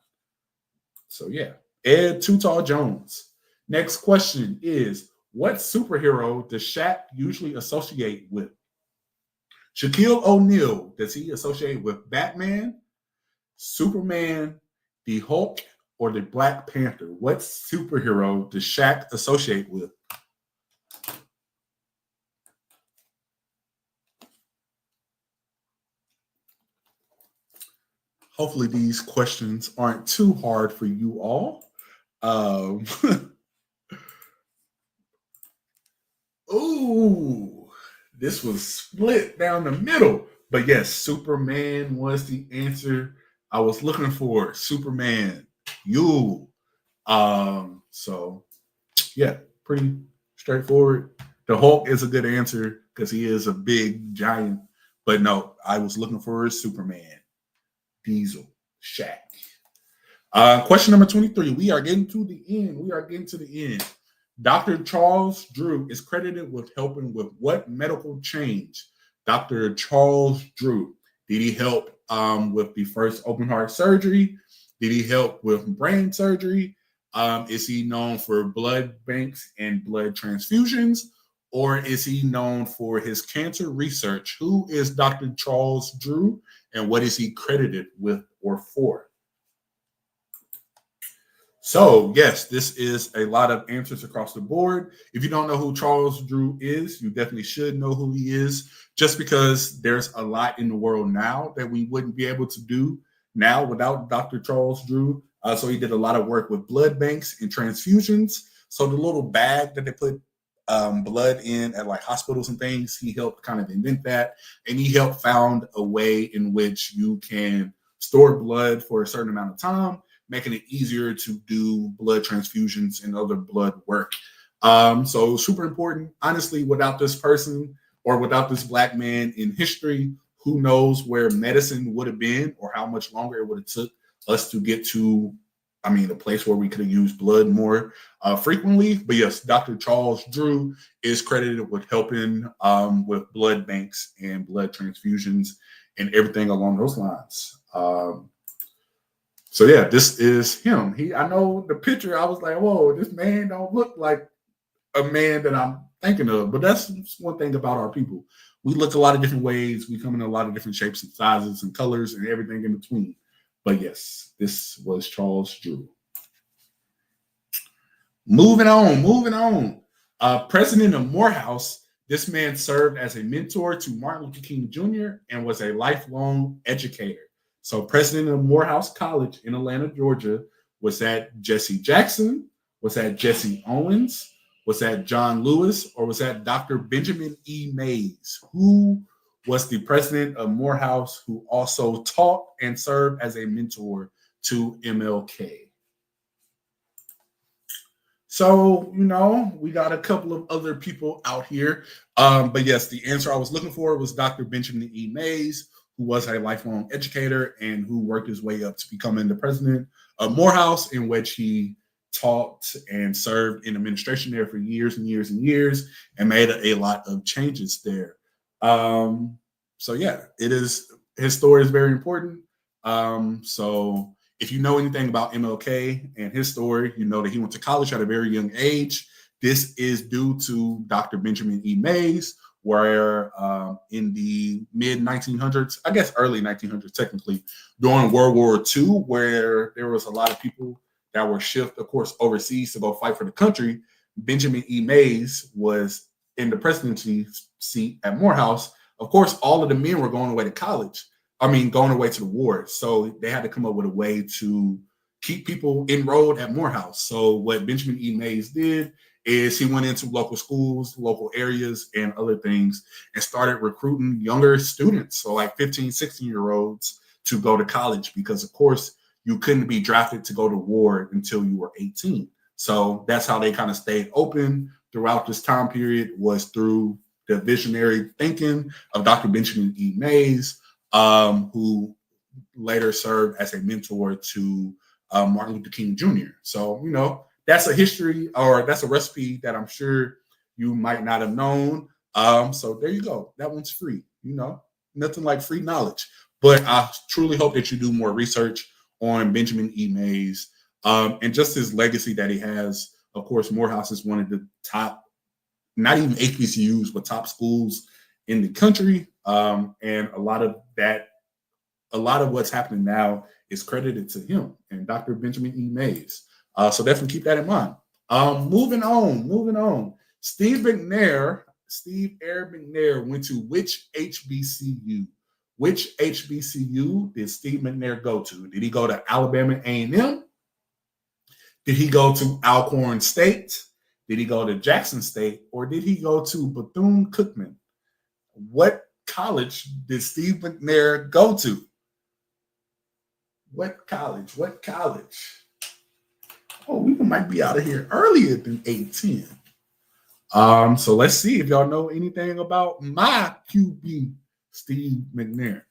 So yeah, Ed Too Tall Jones. Next question is, what superhero does Shaq usually associate with? Shaquille O'Neal, does he associate with Batman, Superman, the Hulk, or the Black Panther? What superhero does Shaq associate with? Hopefully these questions aren't too hard for you all. Ooh, this was split down the middle. But yes, Superman was the answer I was looking for. Superman. You. So yeah, pretty straightforward. The Hulk is a good answer because he is a big giant. But no, I was looking for Superman. Diesel. Shaq. Question number 23. We are getting to the end. Dr. Charles Drew is credited with helping with what medical change? Dr. Charles Drew. Did he help with the first open heart surgery? Did he help with brain surgery? Is he known for blood banks and blood transfusions? Or is he known for his cancer research? Who is Dr. Charles Drew and what is he credited with or for? So, yes, this is a lot of answers across the board. If you don't know who Charles Drew is, you definitely should know who he is, just because there's a lot in the world now that we wouldn't be able to do now without Dr. Charles Drew. So he did a lot of work with blood banks and transfusions. So the little bag that they put blood in at like hospitals and things, he helped kind of invent that. And he helped found a way in which you can store blood for a certain amount of time, making it easier to do blood transfusions and other blood work. So super important. Honestly, without this person or without this Black man in history, who knows where medicine would have been or how much longer it would have took us to get to, a place where we could have used blood more frequently. But yes, Dr. Charles Drew is credited with helping with blood banks and blood transfusions and everything along those lines. So yeah, this is him. I know the picture. I was like, whoa, this man don't look like a man that I'm thinking of. But that's one thing about our people. We look a lot of different ways. We come in a lot of different shapes and sizes and colors and everything in between. But yes, this was Charles Drew. Moving on, moving on. President of Morehouse, this man served as a mentor to Martin Luther King Jr. and was a lifelong educator. So, president of Morehouse College in Atlanta, Georgia, was that Jesse Jackson? Was that Jesse Owens? Was that John Lewis? Or was that Dr. Benjamin E. Mays? Who was the president of Morehouse who also taught and served as a mentor to MLK? So, we got a couple of other people out here. But yes, the answer I was looking for was Dr. Benjamin E. Mays, who was a lifelong educator and who worked his way up to becoming the president of Morehouse, in which he taught and served in administration there for years and years and years and made a lot of changes there. So yeah, his story is very important. So if you know anything about MLK and his story, you know that he went to college at a very young age. This is due to Dr. Benjamin E. Mays, where in the mid 1900s, I guess early 1900s technically, during World War II, where there was a lot of people that were shipped, of course, overseas to go fight for the country. Benjamin E. Mays was in the presidency seat at Morehouse. Of course, all of the men were going away to college. Going away to the war. So they had to come up with a way to keep people enrolled at Morehouse. So what Benjamin E. Mays did is he went into local schools, local areas, and other things, and started recruiting younger students, so like 15, 16-year-olds, to go to college because, of course, you couldn't be drafted to go to war until you were 18. So that's how they kind of stayed open throughout this time period, was through the visionary thinking of Dr. Benjamin E. Mays, who later served as a mentor to Martin Luther King Jr. So, that's a history, or that's a recipe that I'm sure you might not have known. So there you go. That one's free, nothing like free knowledge. But I truly hope that you do more research on Benjamin E. Mays and just his legacy that he has. Of course, Morehouse is one of the top, not even HBCUs, but top schools in the country. And a lot of what's happening now is credited to him and Dr. Benjamin E. Mays. So definitely keep that in mind. Moving on. Steve Air McNair went to which HBCU? Which HBCU did Steve McNair go to? Did he go to Alabama A&M? Did he go to Alcorn State? Did he go to Jackson State? Or did he go to Bethune-Cookman? What college did Steve McNair go to? What college? Oh, we might be out of here earlier than 8:10. So let's see if y'all know anything about my QB, Steve McNair.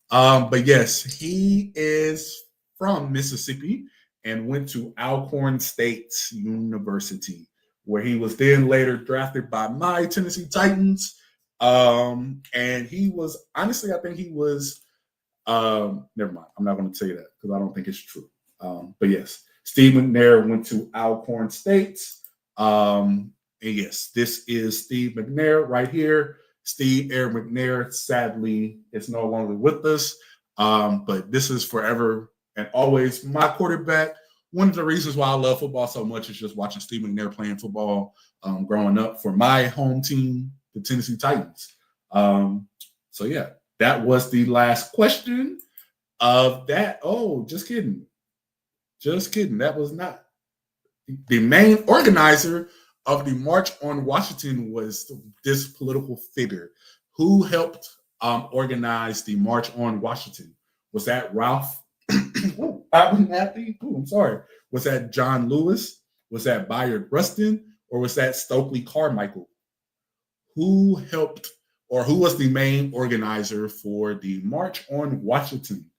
But yes, he is from Mississippi and went to Alcorn State University, where he was then later drafted by my Tennessee Titans. And he was, honestly, I think he was, never mind. I'm not going to tell you that because I don't think it's true. But yes, Steve McNair went to Alcorn State. And yes, this is Steve McNair right here. Steve Air McNair, sadly, is no longer with us. But this is forever and always my quarterback. One of the reasons why I love football so much is just watching Steve McNair playing football growing up for my home team, the Tennessee Titans. So yeah, that was the last question of that. Oh, just kidding. That was not. The main organizer of the March on Washington was this political figure. Who helped organize the March on Washington? Was that Ralph? I'm sorry. Was that John Lewis? Was that Bayard Rustin? Or was that Stokely Carmichael? Who helped, or who was the main organizer for the March on Washington?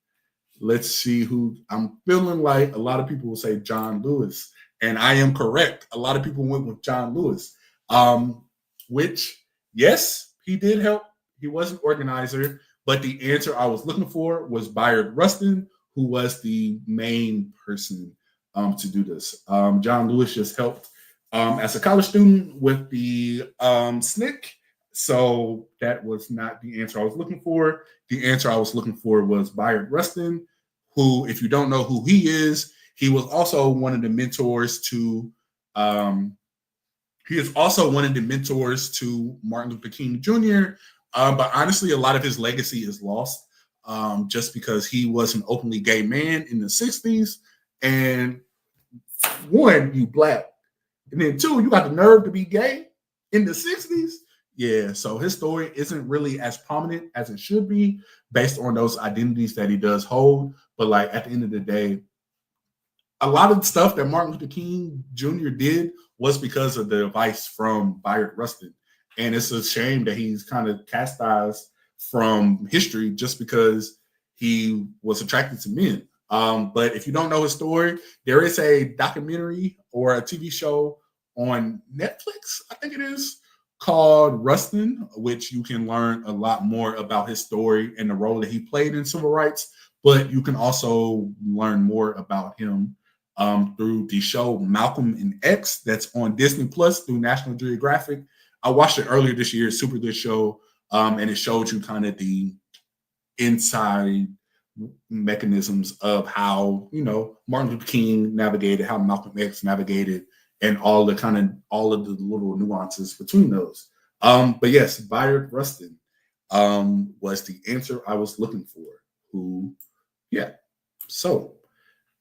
Let's see who. I'm feeling like a lot of people will say John Lewis, and I am correct. A lot of people went with John Lewis, which, yes, he did help. He was an organizer, but the answer I was looking for was Bayard Rustin, who was the main person to do this. John Lewis just helped as a college student with the SNCC. So that was not the answer I was looking for. The answer I was looking for was Bayard Rustin, who, if you don't know who he is, he was also one of the mentors to he is also one of the mentors to Martin Luther King Jr. But honestly, a lot of his legacy is lost just because he was an openly gay man in the 60s. And one, you black. And then two, you got the nerve to be gay in the 60s. Yeah, so his story isn't really as prominent as it should be based on those identities that he does hold. But like at the end of the day, a lot of the stuff that Martin Luther King Jr. did was because of the advice from Bayard Rustin. And it's a shame that he's kind of chastised from history just because he was attracted to men. But if you don't know his story, there is a documentary or a TV show on Netflix, I think it is, called Rustin, which you can learn a lot more about his story and the role that he played in civil rights. But you can also learn more about him through the show Malcolm and X that's on Disney Plus through National Geographic. I watched it earlier this year, super good show, and it showed you kind of the inside mechanisms of how, you know, Martin Luther King navigated, how Malcolm X navigated, and all of the little nuances between those. But yes, Bayard Rustin was the answer I was looking for. Who, yeah. So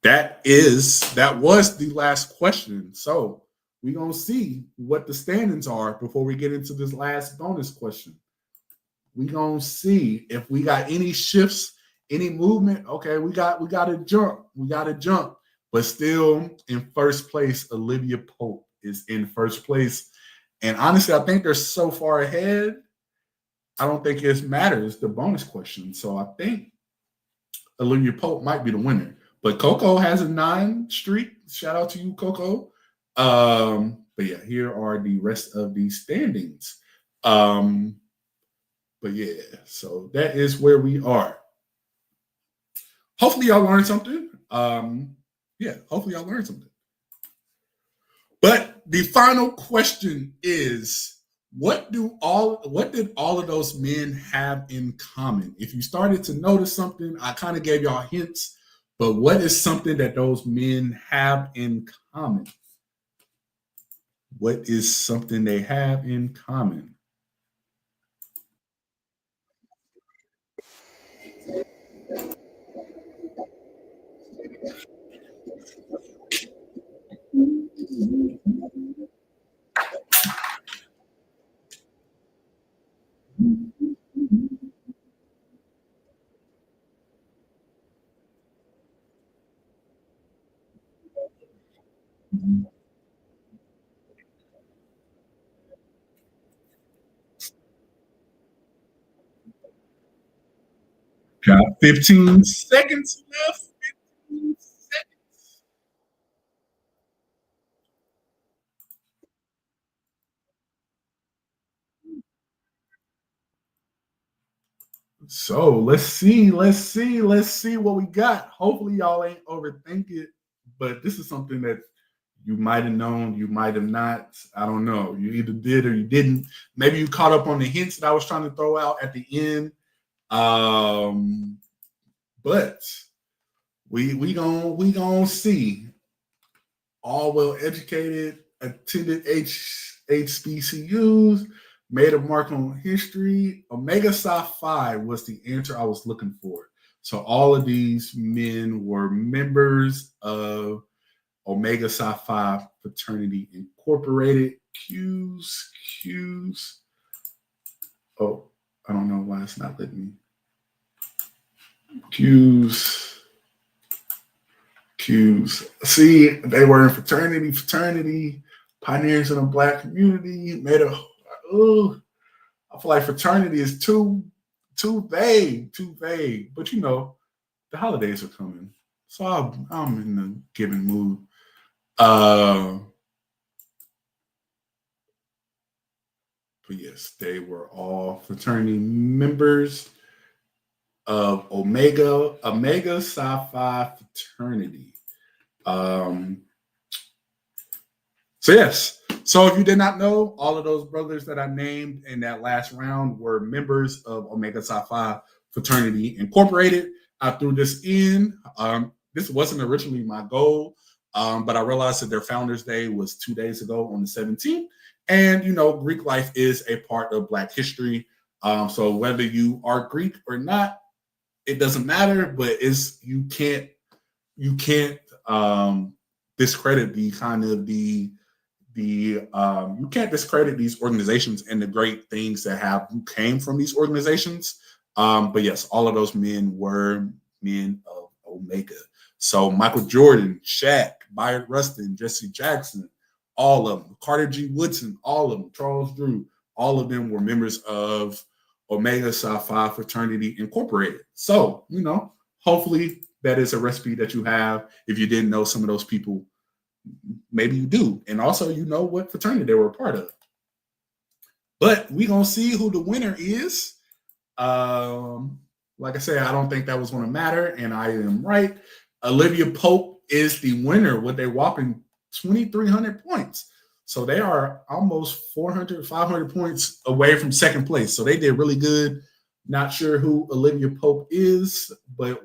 that was the last question. So we're gonna see what the standings are before we get into this last bonus question. We're gonna see if we got any shifts, any movement. Okay, we gotta jump. We gotta jump. But still in first place, Olivia Pope is in first place. And honestly, I think they're so far ahead. I don't think it matters the bonus question. So I think Olivia Pope might be the winner. But Coco has a 9 streak. Shout out to you, Coco. But yeah, here are the rest of the standings. But yeah, so that is where we are. Hopefully y'all learned something. Hopefully y'all learned something. But the final question is, what did all of those men have in common? If you started to notice something, I kind of gave y'all hints, but what is something that those men have in common? What is something they have in common? Got 15 seconds left. 15 seconds. So let's see what we got. Hopefully, y'all ain't overthink it, but this is something that you might have known, you might have not. I don't know. You either did or you didn't. Maybe you caught up on the hints that I was trying to throw out at the end. But we gonna see. All well educated, attended HBCUs, made a mark on history. Omega Psi Phi was the answer I was looking for. So all of these men were members of Omega Psi Phi Fraternity Incorporated. Q's. Oh, I don't know why it's not letting me. Q's. See, they were in fraternity, pioneers in the Black community. I feel like fraternity is too vague. But you know, the holidays are coming, so I'm in the giving mood. But yes, they were all fraternity members of Omega Psi Phi fraternity. So yes, So if you did not know, all of those brothers that I named in that last round were members of Omega Psi Phi Fraternity Incorporated. I threw this in. This wasn't originally my goal, but I realized that their Founders Day was 2 days ago on the 17th. And, Greek life is a part of Black history. So whether you are Greek or not, it doesn't matter, but you can't discredit you can't discredit these organizations and the great things that came from these organizations. But yes, all of those men were men of Omega. So Michael Jordan, Shaq, Bayard Rustin, Jesse Jackson, all of them, Carter G. Woodson, all of them, Charles Drew, all of them were members of Omega Psi Phi Fraternity Incorporated. So, hopefully that is a recipe that you have. If you didn't know some of those people, maybe you do. And also, what fraternity they were a part of. But we're going to see who the winner is. Like I said, I don't think that was going to matter, and I am right. Olivia Pope is the winner with a whopping 2,300 points. So they are almost 400, 500 points away from second place. So they did really good. Not sure who Olivia Pope is, but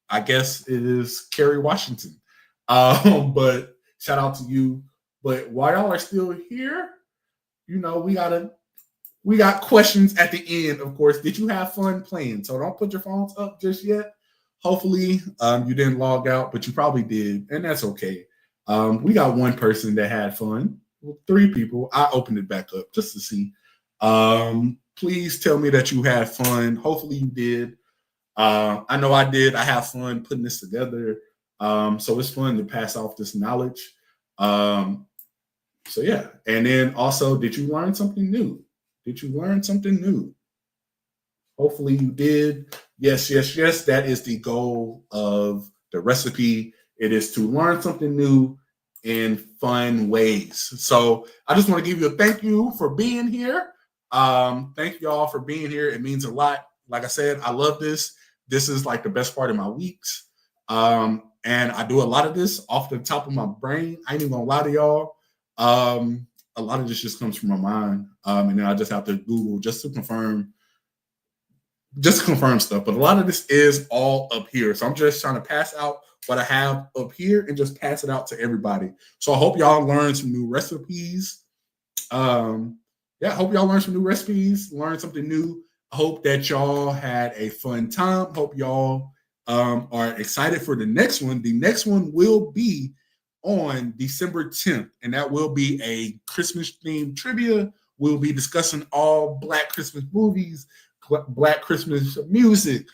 I guess it is Kerry Washington. But shout out to you. But while y'all are still here, we got questions at the end, of course. Did you have fun playing? So don't put your phones up just yet. Hopefully you didn't log out, but you probably did, and that's okay. We got one person that had fun. 3 people. I opened it back up just to see. Please tell me that you had fun. Hopefully you did. I know I did. I have fun putting this together. So it's fun to pass off this knowledge. So yeah. And then also, did you learn something new? Did you learn something new? Hopefully you did. Yes. That is the goal of the recipe. It is to learn something new in fun ways. So I just want to give you a thank you for being here. Thank you all for being here. It means a lot. Like I said, I love this. This is like the best part of my weeks. And I do a lot of this off the top of my brain. I ain't even gonna lie to y'all. A lot of this just comes from my mind. And then I just have to Google just to confirm stuff. But a lot of this is all up here. So I'm just trying to pass out what I have up here and just pass it out to everybody. So I hope y'all learn some new recipes. I hope y'all learn some new recipes, learn something new. I hope that y'all had a fun time. Hope y'all are excited for the next one. The next one will be on December 10th, and that will be a Christmas-themed trivia. We'll be discussing all Black Christmas movies, Black Christmas music.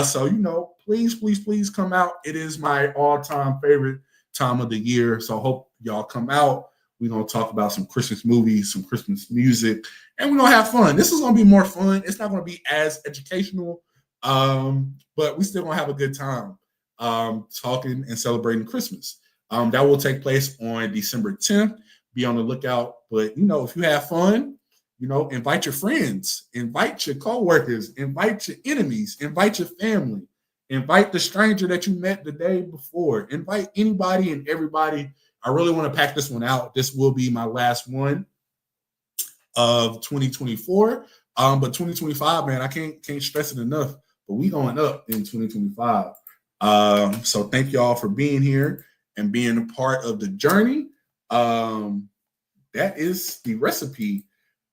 So, please come out. It is my all-time favorite time of the year. So I hope y'all come out. We're going to talk about some Christmas movies, some Christmas music, and we're going to have fun. This is going to be more fun. It's not going to be as educational, but we still going to have a good time talking and celebrating Christmas. That will take place on December 10th. Be on the lookout. But, if you have fun, invite your friends, invite your coworkers, invite your enemies, invite your family, invite the stranger that you met the day before, invite anybody and everybody. I really want to pack this one out. This will be my last one of 2024. But 2025, man, I can't stress it enough. But we going up in 2025. So thank y'all for being here and being a part of the journey. That is the recipe.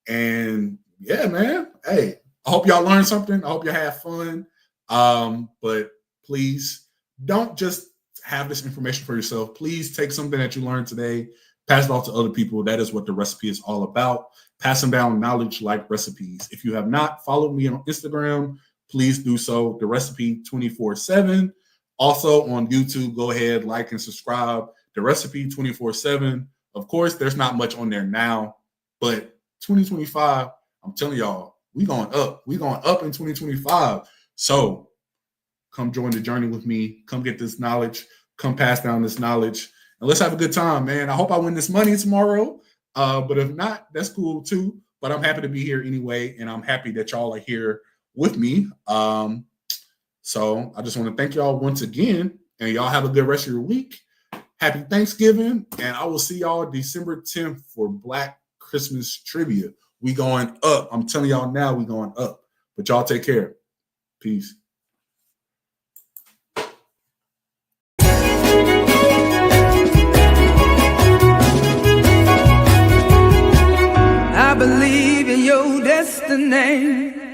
And yeah, man. Hey, I hope y'all learned something. I hope you have fun. But please don't just have this information for yourself. Please take something that you learned today, pass it off to other people. That is what the recipe is all about. Passing down knowledge like recipes. If you have not followed me on Instagram, please do so. The Recipe 24/7. Also on YouTube, go ahead, like and subscribe. The Recipe 24/7. Of course, there's not much on there now, but 2025, I'm telling y'all, we going up. We going up in 2025. So come join the journey with me. Come get this knowledge. Come pass down this knowledge. And let's have a good time, man. I hope I win this money tomorrow. But if not, that's cool too. But I'm happy to be here anyway. And I'm happy that y'all are here with me. So I just want to thank y'all once again. And y'all have a good rest of your week. Happy Thanksgiving, and I will see y'all December 10th for Black Christmas Trivia. We going up. I'm telling y'all now, we going up. But y'all take care. Peace. I believe in your destiny.